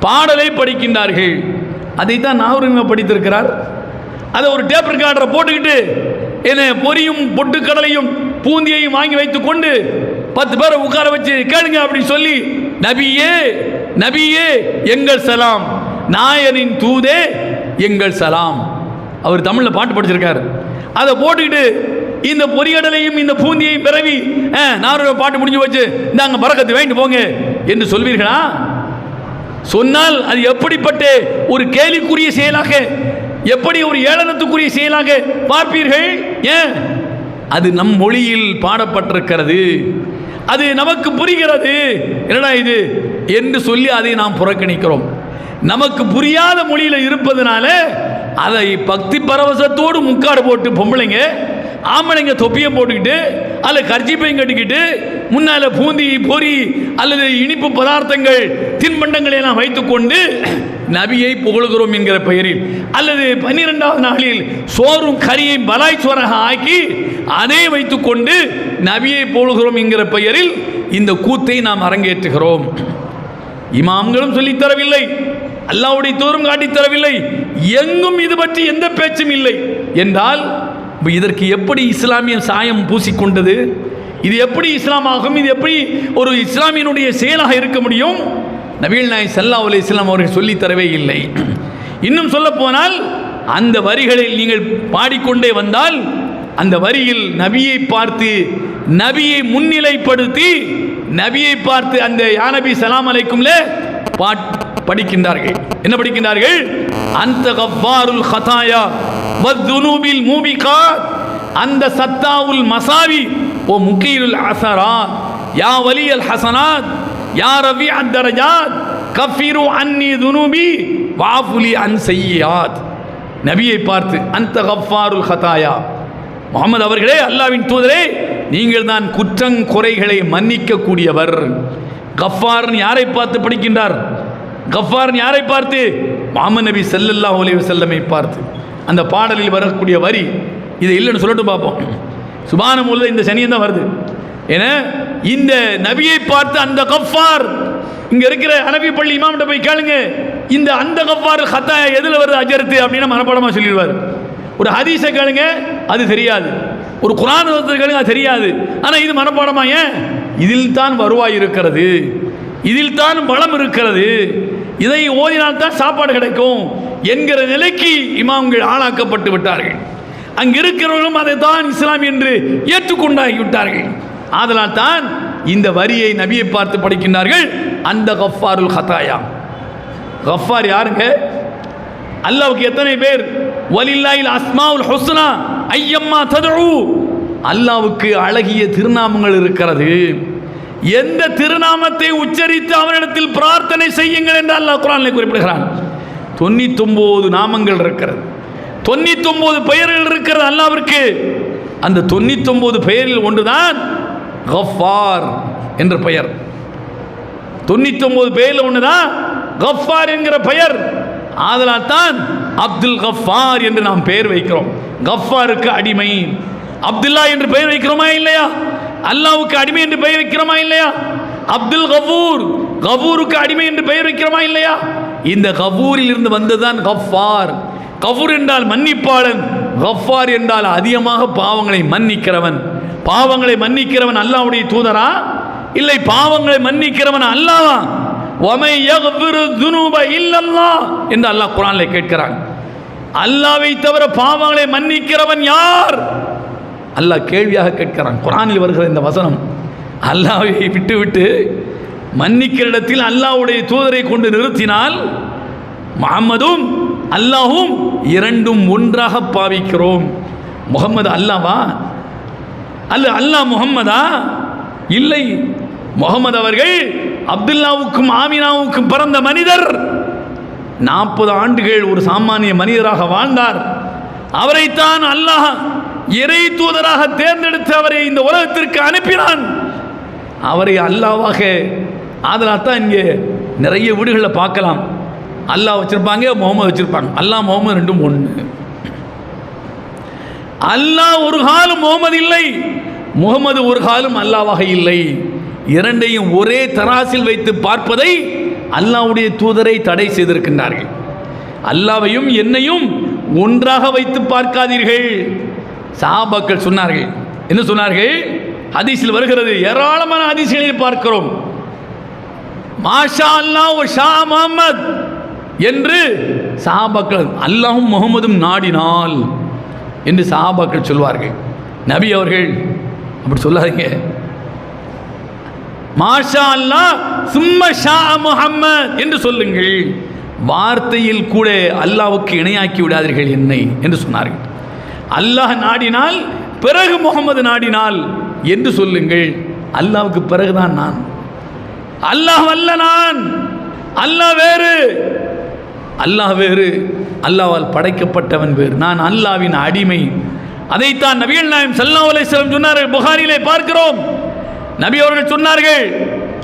பாடலை படிக்கின்றார்கள். அதைத்தான் நாகூர் படித்திருக்கிறார். அதை ஒரு டேப் ரெக்கார்டரை போட்டுக்கிட்டு என்ன பொரியும் பொட்டுக்கடலையும் பூந்தியையும் வாங்கி வைத்துக் கொண்டு 10 பேரை உட்கார வச்சு கேளுங்க அப்படின்னு சொல்லி நபியே நபியே எங்கள் சலாம், நாயனின் தூதே எங்கள் சலாம். அவர் தமிழில் பாட்டு படிச்சிருக்காரு. அதை போட்டுக்கிட்டு இந்த பொரியடலையும் இந்த பூந்தியையும் பிறவி நாகூர் பாட்டு முடிஞ்சு வச்சு இந்தாங்க பரக்கத்து வாங்கிட்டு போங்க என்று சொல்வீர்களா? சொன்னால் அது எப்படிப்பட்ட ஒரு கேலிக்குரிய செயலாக, எப்படி ஒரு ஏளனத்துக்குரிய செயலாக பார்ப்பீர்கள்? ஏன்? அது நம் மொழியில் பாடப்பட்டிருக்கிறது, அது நமக்கு புரிகிறது. என்னடா இது என்று சொல்லி அதை நாம் புறக்கணிக்கிறோம். நமக்கு புரியாத மொழியில் இருப்பதனால அதை பக்தி பரவசத்தோடு முக்காடு போட்டு பொம்பளைங்க ஆம்பளைங்க தொப்பியை போட்டுக்கிட்டு அதில் கர்ச்சிப்பையும் கட்டிக்கிட்டு முன்னால் பூந்தி பொறி அல்லது இனிப்பு பதார்த்தங்கள் தின்பண்டங்களை எல்லாம் வைத்துக்கொண்டு நபியை புகழுகிறோம் என்கிற பெயரில், அல்லது 12வது நாளில் சோறும் கறியையும் பலாய் சோறாக ஆக்கி அதை வைத்துக்கொண்டு நபியை புகழுகிறோம் என்கிற பெயரில் இந்த கூத்தை நாம் அரங்கேற்றுகிறோம். இமாம்களும் சொல்லித்தரவில்லை, அல்லாஹ்வுடைய தூதரும் காட்டித்தரவில்லை, எங்கும் இது பற்றி எந்த பேச்சும் இல்லை என்றால் இதற்கு எப்படி இஸ்லாமிய சாயம் பூசிக்கொண்டது? இது எப்படி இஸ்லாமாகும்? இது எப்படி ஒரு இஸ்லாமியனுடைய செயலாக இருக்க முடியும்? நபிகள் நாயகம் ஸல்லல்லாஹு அலைஹி வஸல்லம் அவர்கள் சொல்லித்தரவே இல்லை. இன்னும் சொல்ல போனால் அந்த வரிகளில் நீங்கள் பாடிக்கொண்டே வந்தால் அந்த வரியில் நபியை பார்த்து, நபியை முன்னிலைப்படுத்தி நபியை பார்த்து அந்த யா நபி சலாம் அலைக்கும்ல படிக்கின்றார்கள். என்ன படிக்கின்றார்கள்? அந்த கஃபாருல் ஹதாயா வதுனூபில் மூபிகாத், அந்த சத்தாவுல் மசாவி ஓ முகீலுல் அஸராத், யா வலியல் ஹஸனாத், யா ரஃபீஅத் தரஜாத், கஃபிரு அன்னி துனூபி வாஃபுலி அன் சய்யியாத். நபியை பார்த்து அந்த கஃபாருல் ஹதாயா, முகமது அவர்களே, அல்லாஹ்வின் தூதரே, நீங்கள் தான் குற்றங்குறைகளை மன்னிக்க கூடியவர். கஃபார்னு யாரை பார்த்து படிக்கின்றார்? கஃபார்னு யாரை பார்த்து? முஹம்மது நபி ஸல்லல்லாஹு அலைஹி வஸல்லமை பார்த்து. அந்த பாடலில் வரக்கூடிய வரி இது இல்லைன்னு சொல்லட்டும் பார்ப்போம். சுபான மூலம் இந்த சனியம் தான் வருது. ஏன்னா இந்த நபியை பார்த்து அந்த கஃபார், இங்க இருக்கிற ஹனஃபி பள்ளி இமாம்கிட்ட போய் கேளுங்க, இந்த அந்த கஃபார் ஹத்தாயா எதில் வருது அஜர்த்து அப்படின்னு மனப்பாடமாக சொல்லிடுவார். ஒரு ஹதீஸை கேளுங்க, அது தெரியாது. ஒரு குர்ஆன் கேளுங்க, அது தெரியாது. ஆனால் இது மனப்பாடமா? ஏன்? இதில் தான் வருவாய் இருக்கிறது, இதில் தான் பலம் இருக்கிறது, இதை ஓதினால்தான் சாப்பாடு கிடைக்கும் என்கிற நிலைக்கு இமாம்கள் ஆளாக்கப்பட்டு விட்டார்கள். அங்கு இருக்கிறவர்களும் அதை தான் இஸ்லாம் என்று ஏற்றுக்கொண்டாகி விட்டார்கள். ஆதலால் தான் இந்த வரியை நபியை பார்த்து படிக்கின்றார்கள், அந்த கஃபாருல் ஹதாயா. கஃபார் யாருங்க? அல்லாஹ்வுக்கு எத்தனை பேர்? வலில்லாஹில் அஸ்மாவுல் ஹுஸ்னா ஐயம்மா ததுஉ, அல்லாஹ்வுக்கு அழகிய திருநாமங்கள் இருக்கிறது. எந்த திருநாமத்தை உச்சரித்து அவனிடத்தில் பிரார்த்தனை செய்யுங்கள் என்று அல்லாஹ் குர்ஆனில் குறிப்பிடுகிறான். 99 நாமங்கள் இருக்கிறது, 99 பெயர்கள் இருக்கிறது அல்லாஹ்விற்கு. அந்த 99 பெயரில் ஒன்றுதான் கஃபார் என்ற பெயர். 99 பெயரில் ஒன்றுதான் கஃபார் என்கிற பெயர். ஆதலால் தான் அப்துல் கஃபார் என்று நாம் பெயர் வைக்கிறோம். கஃபாருக்கு அடிமை. அப்துல்லா என்று பெயர் வைக்கிறோமா இல்லையா? அல்லாஹ்வுக்கு அடிமை என்று பெயர் வைக்கிறோமா இல்லையா? அப்துல் கஃபூர், கஃபூருக்கு அடிமை என்று பெயர் வைக்கிறோமா இல்லையா? இந்த கஃபூரில் இருந்து வந்ததுதான் கஃபார். கஃபூர் என்றால் மன்னிப்பாளன், கஃபார் என்றால் அதிகமாக பாவங்களை மன்னிக்கிறவன். பாவங்களை மன்னிக்கிறவன் அல்லாஹ்வுடைய தூதரா? இல்லை, பாவங்களை மன்னிக்கிறவன் அல்லாஹ்வா? வமை யக்ஃபிரு ذுனூப இல்லல்லாஹ் என்று அல்லாஹ் குர்ஆனில் கேட்கிறான். அல்லாஹ்வை தவிர பாவங்களை மன்னிக்கிறவன் யார்? அல்லாஹ் கேள்வியாக கேட்கிறான். குர்ஆனில் வருகிற இந்த வசனம் அல்லாஹ்வை விட்டுவிட்டு மன்னிக்கிற இடத்தில் அல்லாஹ்வுடைய தூதரை கொண்டு நிறுத்தினால் முஹம்மதும் அல்லாஹும் இரண்டும் ஒன்றாக பாவிக்கிறோம். முகம்மது அல்லாவா அல்ல அல்லாஹ் முகம்மதா? இல்லை. முகமது அவர்கள் அப்துல்லாவுக்கும் ஆமினாவுக்கும் பிறந்த மனிதர். 40 ஆண்டுகள் ஒரு சாமானிய மனிதராக வாழ்ந்தார். அவரைத்தான் அல்லாஹ் இறை தூதராக தேர்ந்தெடுத்து அவரை இந்த உலகத்திற்கு அனுப்பினான். அவரை அல்லாவாக அதனால்தான் இங்கே நிறைய வீடுகளில் பார்க்கலாம், அல்லாஹ் வச்சிருப்பாங்க, முகமது வச்சிருப்பாங்க. அல்லாஹ் முகமது ரெண்டும் ஒன்று. அல்லாஹ் ஒரு காலம் முகமது இல்லை, முகமது ஒரு காலம் அல்லாவாக இல்லை. இரண்டையும் ஒரே தராசில் வைத்து பார்ப்பதை அல்லாஹ்வுடைய தூதரை தடை செய்திருக்கின்றார்கள். அல்லாவையும் என்னையும் ஒன்றாக வைத்து பார்க்காதீர்கள். சஹாபாக்கள் சொன்னார்கள். என்ன சொன்னார்கள்? ஹதீஸில் வருகிறது, ஏராளமான ஹதீஸ்களில் பார்க்கிறோம். மாஷா அல்லாஹ் ஷா முஹம்மத் என்று சஹாபாக்கள், அல்லாஹும் முகமதும் நாடினால் என்று சஹாபாக்கள் சொல்வார்கள். நபி அவர்கள் அப்படி சொல்லாதீங்க, மாஷா அல்லாஹ் சும்ம ஷா முஹம்மத் என்று சொல்லுங்கள். வார்த்தையில் கூட அல்லாஹ்வுக்கு இணையாக்கி விடாதீர்கள் என்னை என்று சொன்னார்கள். அல்லாஹ் நாடினால் பிறகு முகமது நாடினால் என்று சொல்லுங்கள். அல்லாஹ்வுக்கு பிறகுதான் நான், அல்லாஹ் அல்ல நான், அல்லாஹ் வேறு, அல்லாஹ் வேறு, அல்லாஹ்வால் படைக்கப்பட்டவன் வேறு, நான் அல்லாஹ்வின் அடிமை. அதைத்தான் நபிகள் நாயகம் ஸல்லல்லாஹு அலைஹி வஸல்லம் சொன்னார்கள். புகாரிலே பார்க்கிறோம், நபி அவர்கள் சொன்னார்கள்,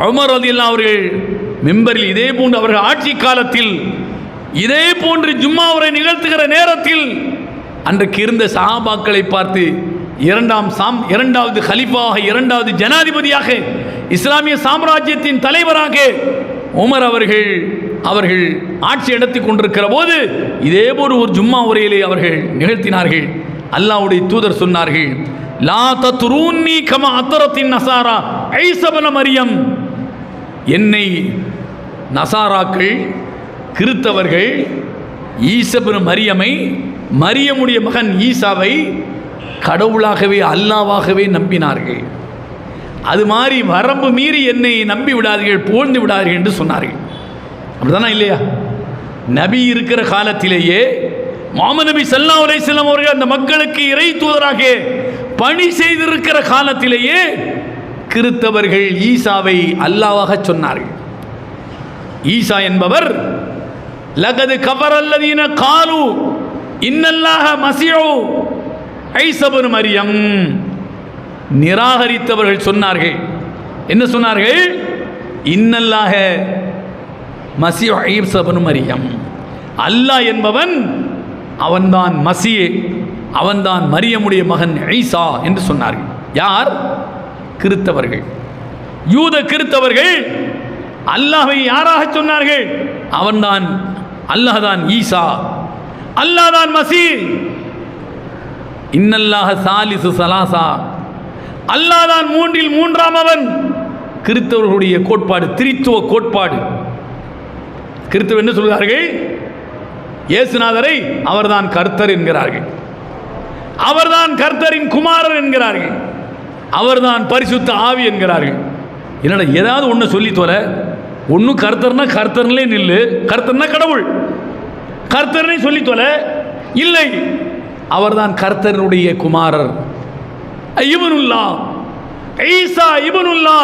உமர் ரலியல்லாஹு அவர்கள் மிம்பரில் இதே போன்று அவர்கள் ஆட்சி காலத்தில் இதே போன்று ஜும்மா உரை நிகழ்த்துகிற நேரத்தில் அன்றைக்கு இருந்த சஹாபாக்களை பார்த்து, இரண்டாவது கலீஃபாவாக, இரண்டாவது ஜனாதிபதியாக, இஸ்லாமிய சாம்ராஜ்யத்தின் தலைவராக உமர் அவர்கள் ஆட்சி நடத்தி கொண்டிருக்கிற போது இதே போன்று ஒரு ஜும்மா உரையிலே அவர்கள் நிகழ்த்தினார்கள். அல்லாஹ்வுடைய தூதர் சொன்னார்கள், லா தத்ரூன்னி கமா அத்ரத்தின் நசாரா ஈஸா இப்னு மரியம். என்னை நசாராக்கள், கிறித்தவர்கள் ஈஸா இப்னு மரியமை, மரியமுடைய மகன் ஈசாவை கடவுளாகவே அல்லாவாகவே நம்பினார்கள். அது மாதிரி வரம்பு மீறி என்னை நம்பி விடாதீர்கள், புகழ்ந்து விடாதீர்கள் என்று சொன்னார்கள். அப்படிதானா இல்லையா? நபி இருக்கிற காலத்திலேயே முஹம்மது நபி ஸல்லல்லாஹு அலைஹி வஸல்லம் அவர்கள் அந்த மக்களுக்கு இறை தூதராக பணி செய்திருக்கிற காலத்திலேயே கிறித்தவர்கள் ஈசாவை அல்லாஹ்வாக சொன்னார்கள். ஈசா என்பவர் லகது கஃபரல்லதீன காலு இன்னல்லாஹ மஸீஹு ஈஸா இப்னு மரியம். நிராகரித்தவர்கள் சொன்னார்கள். என்ன சொன்னார்கள்? இன்னல்லாஹ மஸீஹு ஈஸா இப்னு மரியம். அல்லாஹ் என்பவன் அவன்தான் மஸீஹ், அவன்தான் மரியமுடைய மகன் ஈசா என்று சொன்னார்கள். யார்? கிறித்தவர்கள், யூத கிறித்தவர்கள் அல்லாஹ்வை யாராக சொன்னார்கள்? அவன்தான், அல்லாஹ் தான் ஈசா, அல்லாஹ் தான் மஸீஹ். இன்னல்லாஹ சாலிசு சலாசா, அல்லாஹ் தான் மூன்றில் மூன்றாம் அவன். கிறித்தவர்களுடைய கோட்பாடு திரித்துவ கோட்பாடு. கிறித்தவ என்ன சொல்கிறார்கள்? இயேசுநாதரை அவர்தான் கர்த்தர் என்கிறார்கள், அவர்தான் கர்த்தரின் குமாரர் என்கிறார்கள், அவர்தான் பரிசுத்த ஆவி என்கிறார்கள். என்னடா ஏதாவது ஒன்று சொல்லி தோல, ஒன்று கர்த்தர்னா கர்த்தர்லே நில்லு, கர்த்தர்னா கடவுள், கர்த்தர்னே சொல்லி தோல. இல்லை, அவர்தான் கர்த்தருடைய குமாரர், இப்னுல்லா, ஈசா இப்னுல்லா.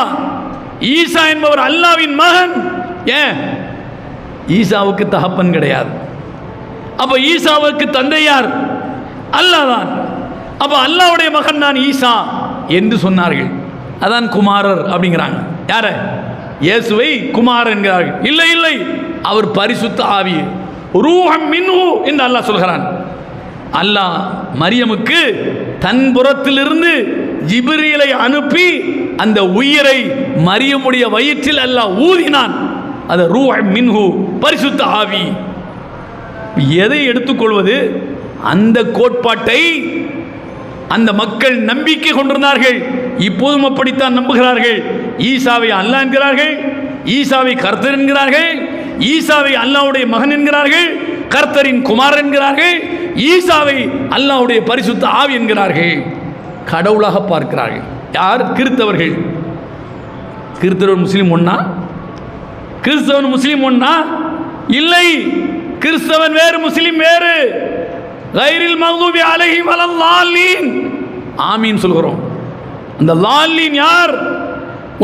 ஈசா என்பவர் அல்லாஹ்வின் மகன். ஏன்? ஈசாவுக்கு தகப்பன் கிடையாது. அப்ப ஈசாவுக்கு தந்தை யார்? அல்லாஹ் தான். அப்ப அல்லாஹ்வுடைய மகன் தான் ஈசா என்று சொன்னார்கள். அதான் குமாரர் அப்படிங்கிறாங்க. யார? இயேசுவை குமாரர் என்கிறார்கள். இல்லை இல்லை, அவர் பரிசுத்த ஆவி, ரூஹம் மின்ஹு என்று அல்லாஹ் சொல்கிறான். அல்லாஹ் மரியமுக்கு தன் புறத்திலிருந்து ஜிப்ரீலை அனுப்பி அந்த உயிரை மரியமுடைய வயிற்றில் அல்லாஹ் ஊதினான். அது ரூஹம் மின்ஹு, பரிசுத்த ஆவி. எதை எடுத்துக்கொள்வது? அந்த கோட்பாட்டை அந்த மக்கள் நம்பிக்கை கொண்டிருந்தார்கள். இப்போதும் அப்படித்தான் நம்புகிறார்கள். ஈசாவை அல்லாஹ் என்கிறார்கள், ஈசாவை கர்த்தர் என்கிறார்கள், ஈசாவை அல்லாஹ்வுடைய மகன் என்கிறார்கள், கர்த்தரின் குமாரன் என்கிறார்கள், ஈசாவை அல்லாஹ்வுடைய பரிசுத்த ஆவி என்கிறார்கள். கடவுளாக பார்க்கிறார்கள். யார்? கிறித்தவர்கள். கிறிஸ்தவன் முஸ்லீம் ஒன்றா? கிறிஸ்தவன் முஸ்லீம் ஒன்றா? இல்லை, கிறிஸ்தவன் வேறு, முஸ்லீம் வேறு. கைரில் மக்தூபி அலைஹிம் வலல்லாலீன். ஆமீன் சொல்கிறோம். அந்த லாலீன் யார்?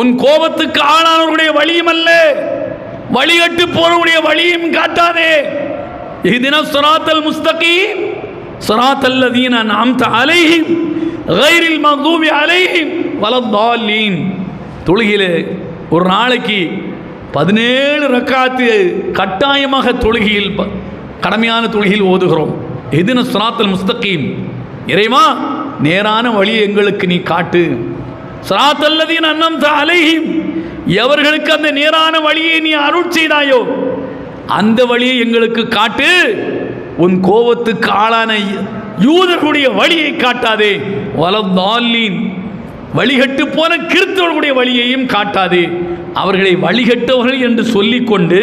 உன் கோபத்துக்கு ஆளானவருடைய வழியும் அல்ல, வழிகட்டு போறவருடைய வழியும் காட்டாதே. இஹ்தினா ஸிராத்தல் முஸ்தகீம் ஸிராத்தல் லதீன அன்அம்த அலைஹிம் கைரில் மக்தூபி அலைஹிம் வலல்லாலீன். தொழுகையில் ஒரு நாளைக்கு 17 ரக்காத்து கட்டாயமாக தொழுகையில், கடமையான தொழுகையில் ஓதுகிறோம். இஹ்தினா ஸிராத்தல் முஸ்தகீம், இறைவா நேரான வழியை எங்களுக்கு நீ காட்டு. ஸிராத்தல் லதீன அன்அம்த அலைஹிம், எவர்களுக்கு அந்த நேரான வழியை நீ அருள் செய்தாயோ அந்த வழியை எங்களுக்கு காட்டு. உன் கோபத்துக்கு ஆளான யூதர்களுடைய வழியை காட்டாதே. வலல்லாலீன், வழிகட்டு போன கிறிஸ்தவர்களுடைய வழியையும் காட்டாதே. அவர்களை வழிகட்டவர்கள் என்று சொல்லிக்கொண்டு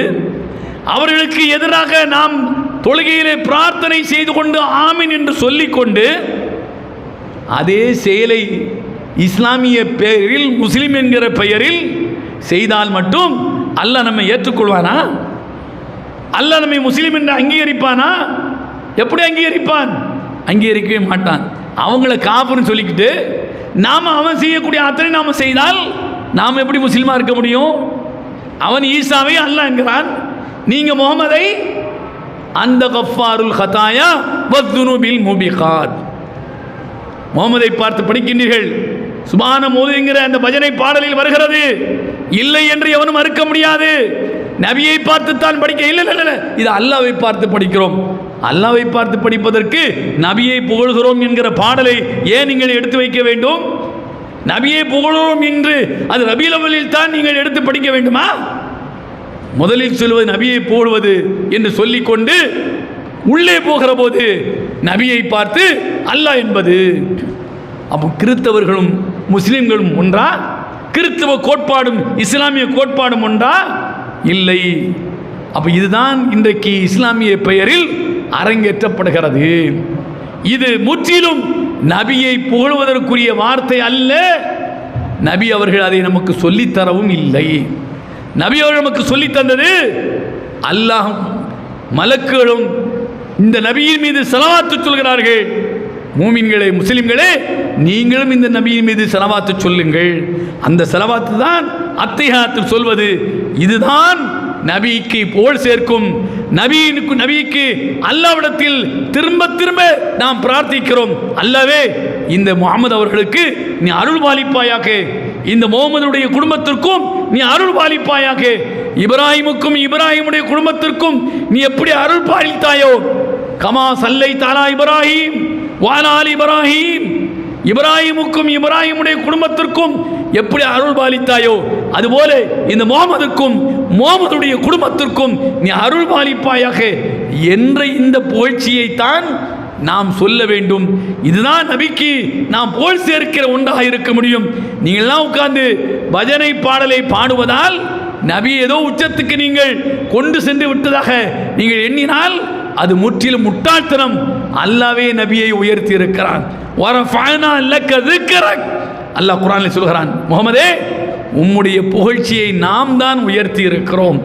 அவர்களுக்கு எதிராக நாம் தொழுகையிலே பிரார்த்தனை செய்து கொண்டு ஆமீன் என்று சொல்லிக்கொண்டு அதே செயலை இஸ்லாமிய பெயரில், முஸ்லிம் என்கிற பெயரில் செய்தால் மட்டும் அல்லாஹ் நம்மை ஏற்றுக்கொள்வானா? அல்லாஹ் நம்மை முஸ்லிம் என்று அங்கீகரிப்பானா? எப்படி அங்கீகரிப்பான்? அங்கீகரிக்கவே மாட்டான். அவங்கள காஃபிர்னு சொல்லிக்கிட்டு நாம் அவன் செய்யக்கூடிய அத்தனை நாம் செய்தால் நாம் எப்படி முஸ்லீமாக இருக்க முடியும்? அவன் ஈசாவை அல்லாஹ் என்கிறான், நீங்கள் முகமதை அந்த கஃபாருல் ஹதாயா வத்துனுபில் முபிகாத். முகமதை பார்த்து படிக்கின்றீர்கள், சுபான மோதுங்கிற அந்த பஜனை பாடலில் வருகிறது. இல்லை என்று எவனும் மறுக்க முடியாது. நபியை பார்த்துத்தான் படிக்க, இல்லை இல்லை இல்லை, இது அல்லாஹ்வை பார்த்து படிக்கிறோம். அல்லாஹ்வை பார்த்து படிப்பதற்கு நபியை புகழ்கிறோம் என்கிற பாடலை ஏன் நீங்கள் எடுத்து வைக்க வேண்டும்? நபியை புகழ்கிறோம் என்று அது ரபீல் அவ்வலில் தான் நீங்கள் எடுத்து படிக்க வேண்டுமா? முதலில் சொல்வது நபியை புகழ்வது என்று சொல்லிக்கொண்டு உள்ளே போகிற போது நபியை பார்த்து அல்லாஹ் என்பது. அப்போ கிறிஸ்தவர்களும் முஸ்லிம்களும் ஒன்றா? கிறிஸ்தவ கோட்பாடும் இஸ்லாமிய கோட்பாடும் ஒன்றா? இல்லை. அப்போ இதுதான் இன்றைக்கு இஸ்லாமிய பெயரில் அரங்கேற்றப்படுகிறது. இது முற்றிலும் நபியை புகழ்வதற்குரிய வார்த்தை அல்ல. நபி அவர்கள் அதை நமக்கு சொல்லித்தரவும் இல்லை. நபி அவர்கள் நமக்கு சொல்லித்தந்தது அல்லாஹ் மலக்குகளும் இந்த நபியின் மீது ஸலவாத்து சொல்கிறார்கள். மூமின்களே, முஸ்லிம்களே, நீங்களும் இந்த நபியின் மீது ஸலவாத்து சொல்லுங்கள். அந்த ஸலவாத்து தான் அத்திஹியாத்தில் சொல்வது. இதுதான் நபிக்கு புகழ் சேர்க்கும். நபிக்கு அல்லாஹ்விடத்தில் திரும்ப திரும்ப நாம் பிரார்த்திக்கிறோம், அல்லாஹ்வே இந்த முஹம்மது அவர்களுக்கு நீ அருள் பாலிப்பாயாக, இந்த முஹம்மதுடைய குடும்பத்திற்கும் நீ அருள் பாலிப்பாயாக, இப்ராஹிமுக்கும் இப்ராஹிமுடைய குடும்பத்திற்கும் நீ எப்படி அருள் பாலித்தாயோ, கமா சல்லை தாலா இப்ராஹிம் வாலால் இப்ராஹிம், இப்ராஹிமுக்கும் இப்ராஹிமுடைய குடும்பத்திற்கும் எப்படி அருள் பாலித்தாயோ அதுபோல இந்த முஹம்மதுக்கும் முஹம்மதுடைய குடும்பத்திற்கும் நீ அருள் பாலிப்பாயாக என்ற இந்த புகழ்ச்சியை தான் நாம் சொல்ல வேண்டும். இதுதான் நபிக்கு நாம் புகழ் சேர்க்கிற ஒன்றாக இருக்க முடியும். நீங்கள்லாம் உட்கார்ந்து பஜனை பாடலை பாடுவதால் நபி ஏதோ உச்சத்துக்கு நீங்கள் கொண்டு சென்று விட்டதாக நீங்கள் எண்ணினால் அது முற்றிலும் முட்டாள்தனம். அல்லாஹ்வே நபியை உயர்த்தி இருக்கிறான். அல்லாஹ் குர்ஆனில் சொல்கிறான், முஹம்மதே உம்முடைய புகழ்ச்சியை நாம் தான் உயர்த்தி இருக்கிறோம்.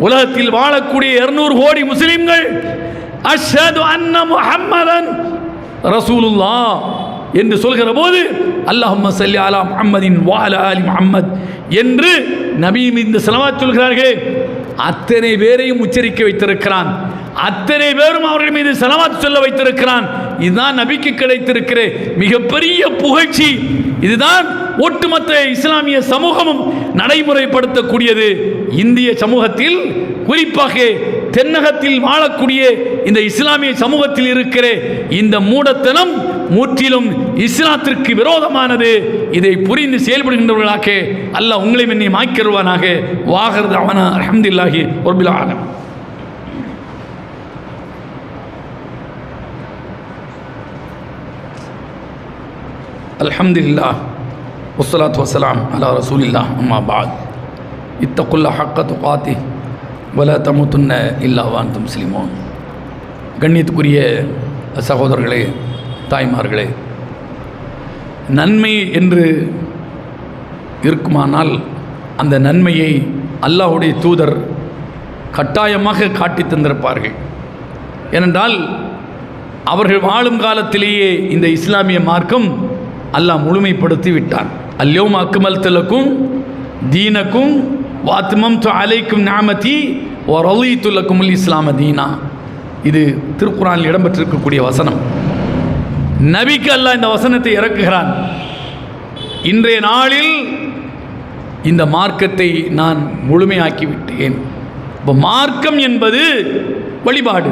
உலகத்தில் வாழக்கூடிய 200 கோடி முஸ்லிம்கள் அஷ்ஹது அன்ன முஹம்மதன் ரசூலுல்லாஹ் என்று சொல்கிற போது அல்லாஹும்ம ஸல்லி அலா முஹம்மதின் வ அலா ஆலி முஹம்மத் என்று நபி மீது ஸலவாத் சொல்கிறார்கள். அத்தனை பேரையும் உச்சரிக்க வைத்திருக்கிறான். அத்தனை பேரும் அவர்கள் மீது ஸலவாத் சொல்ல வைத்திருக்கிறான். இதுதான் நபிக்கு கிடைத்திருக்கிற மிகப்பெரிய புகழ்ச்சி. இதுதான் ஒட்டுமொத்த இஸ்லாமிய சமூகமும் நடைமுறைப்படுத்தக்கூடியது. இந்திய சமூகத்தில், குறிப்பாக தென்னகத்தில் வாழக்கூடிய இந்த இஸ்லாமிய சமூகத்தில் இருக்கிற இந்த மூடத்தனம் முற்றிலும் இஸ்லாத்திற்கு விரோதமானது. இதை புரிந்து செயல்படுகின்றவர்களாக அல்லாஹ் உங்களையும் என்னை மாக்கிடுவானாக. வாஹர் தஅவானா அல்ஹம்துலில்லாஹி ரப்பில் ஆலமீன். அல்ஹம்துலில்லாஹ் வஸ்ஸலாத்து வஸ்ஸலாம் அலா ரசூலில்லாஹ் அம்மா பஅத். இத்தகுல்லாஹ் ஹக்க துகாத்திஹ் வலா தமுத்துன்ன இல்லா வஅன்தும் முஸ்லிமூன். கண்ணியத்துக்குரிய சகோதரர்களே, தாய்மார்களே, நன்மை என்று இருக்குமானால் அந்த நன்மையை அல்லாஹ்வுடைய தூதர் கட்டாயமாக காட்டி தந்திருப்பார்கள். ஏனென்றால் அவர்கள் வாழும் காலத்திலேயே இந்த இஸ்லாமிய மார்க்கம் அல்லாஹ் முழுமைப்படுத்தி விட்டான். அல்யௌம அக்மல்து லக்கும் தீனக்கும் வஅத்மம்து அலைக்கும் நிஅமதி வரதீது லக்குமுல் இஸ்லாம தீனா. இது திருக்குர்ஆனில் இடம்பெற்றிருக்கக்கூடிய வசனம். நபிக்கு அல்லாஹ் இந்த வசனத்தை இறக்குகிறான். இன்றைய நாளில் இந்த மார்க்கத்தை நான் முழுமையாக்கிவிட்டேன். இப்போ மார்க்கம் என்பது வழிபாடு.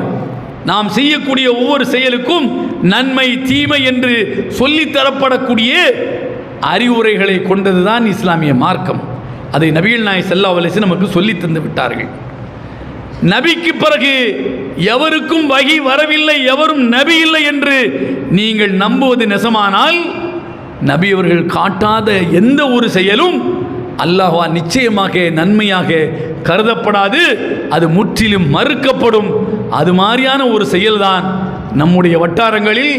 நாம் செய்யக்கூடிய ஒவ்வொரு செயலுக்கும் நன்மை தீமை என்று சொல்லித்தரப்படக்கூடிய அறிவுரைகளை கொண்டதுதான் இஸ்லாமிய மார்க்கம். அதை நபிகள் நாயகம் ஸல்லல்லாஹு அலைஹி வஸல்லம் நமக்கு சொல்லி தந்து விட்டார்கள். நபிக்கு பிறகு எவருக்கும் வஹி வரவில்லை, எவரும் நபி இல்லை என்று நீங்கள் நம்புவது நெசமானால் நபி அவர்கள் காட்டாத எந்த ஒரு செயலும் அல்லாஹ்வால் நிச்சயமாக நன்மையாக கருதப்படாது. அது முற்றிலும் மறுக்கப்படும். அது மாதிரியான ஒரு செயல்தான் நம்முடைய வட்டாரங்களில்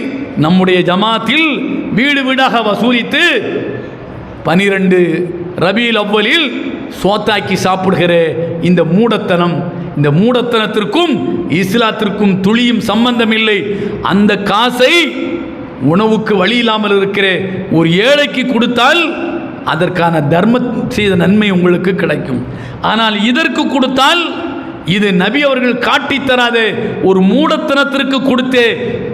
நம்முடைய ஜமாத்தில் வீடு வீடாக வசூலித்து 12 ரபீல் அவ்வலில் சோத்தாக்கி சாப்பிடுகிற இந்த மூடத்தனம். இந்த மூடத்தனத்திற்கும் இஸ்லாத்திற்கும் துளியும் சம்பந்தம் இல்லை. அந்த காசை உணவுக்கு வழி இல்லாமல் இருக்கிற ஒரு ஏழைக்கு கொடுத்தால் அதற்கான தர்மம் செய்த நன்மை உங்களுக்கு கிடைக்கும். ஆனால் இதற்கு கொடுத்தால் இது நபி அவர்கள் காட்டித்தராத ஒரு மூடத்தனத்திற்கு கொடுத்த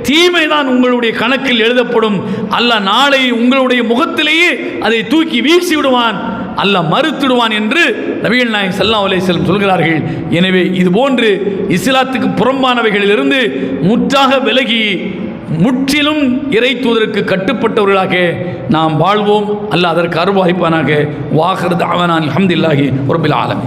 தீமைதான் உங்களுடைய கணக்கில் எழுதப்படும். அல்லாஹ் நாளை உங்களுடைய முகத்திலேயே அதை தூக்கி வீசி விடுவான், அல்லாஹ் மறுத்துடுவான் என்று நபிகள் நாயகம் ஸல்லல்லாஹு அலைஹி வஸல்லம் சொல்கிறார்கள். எனவே இது போன்று இஸ்லாத்துக்கு புறம்பானவைகளிலிருந்து முற்றாக விலகி முற்றிலும் இறை தூதருக்கு கட்டுப்பட்டவர்களாக நாம் வாழ்வோம். அல்லாஹ் அதற்கு அருள்வாய்ப்பானாக. வாஹிர் தஅவானா அல்ஹம்துலில்லாஹி ரப்பில் ஆலமீன்.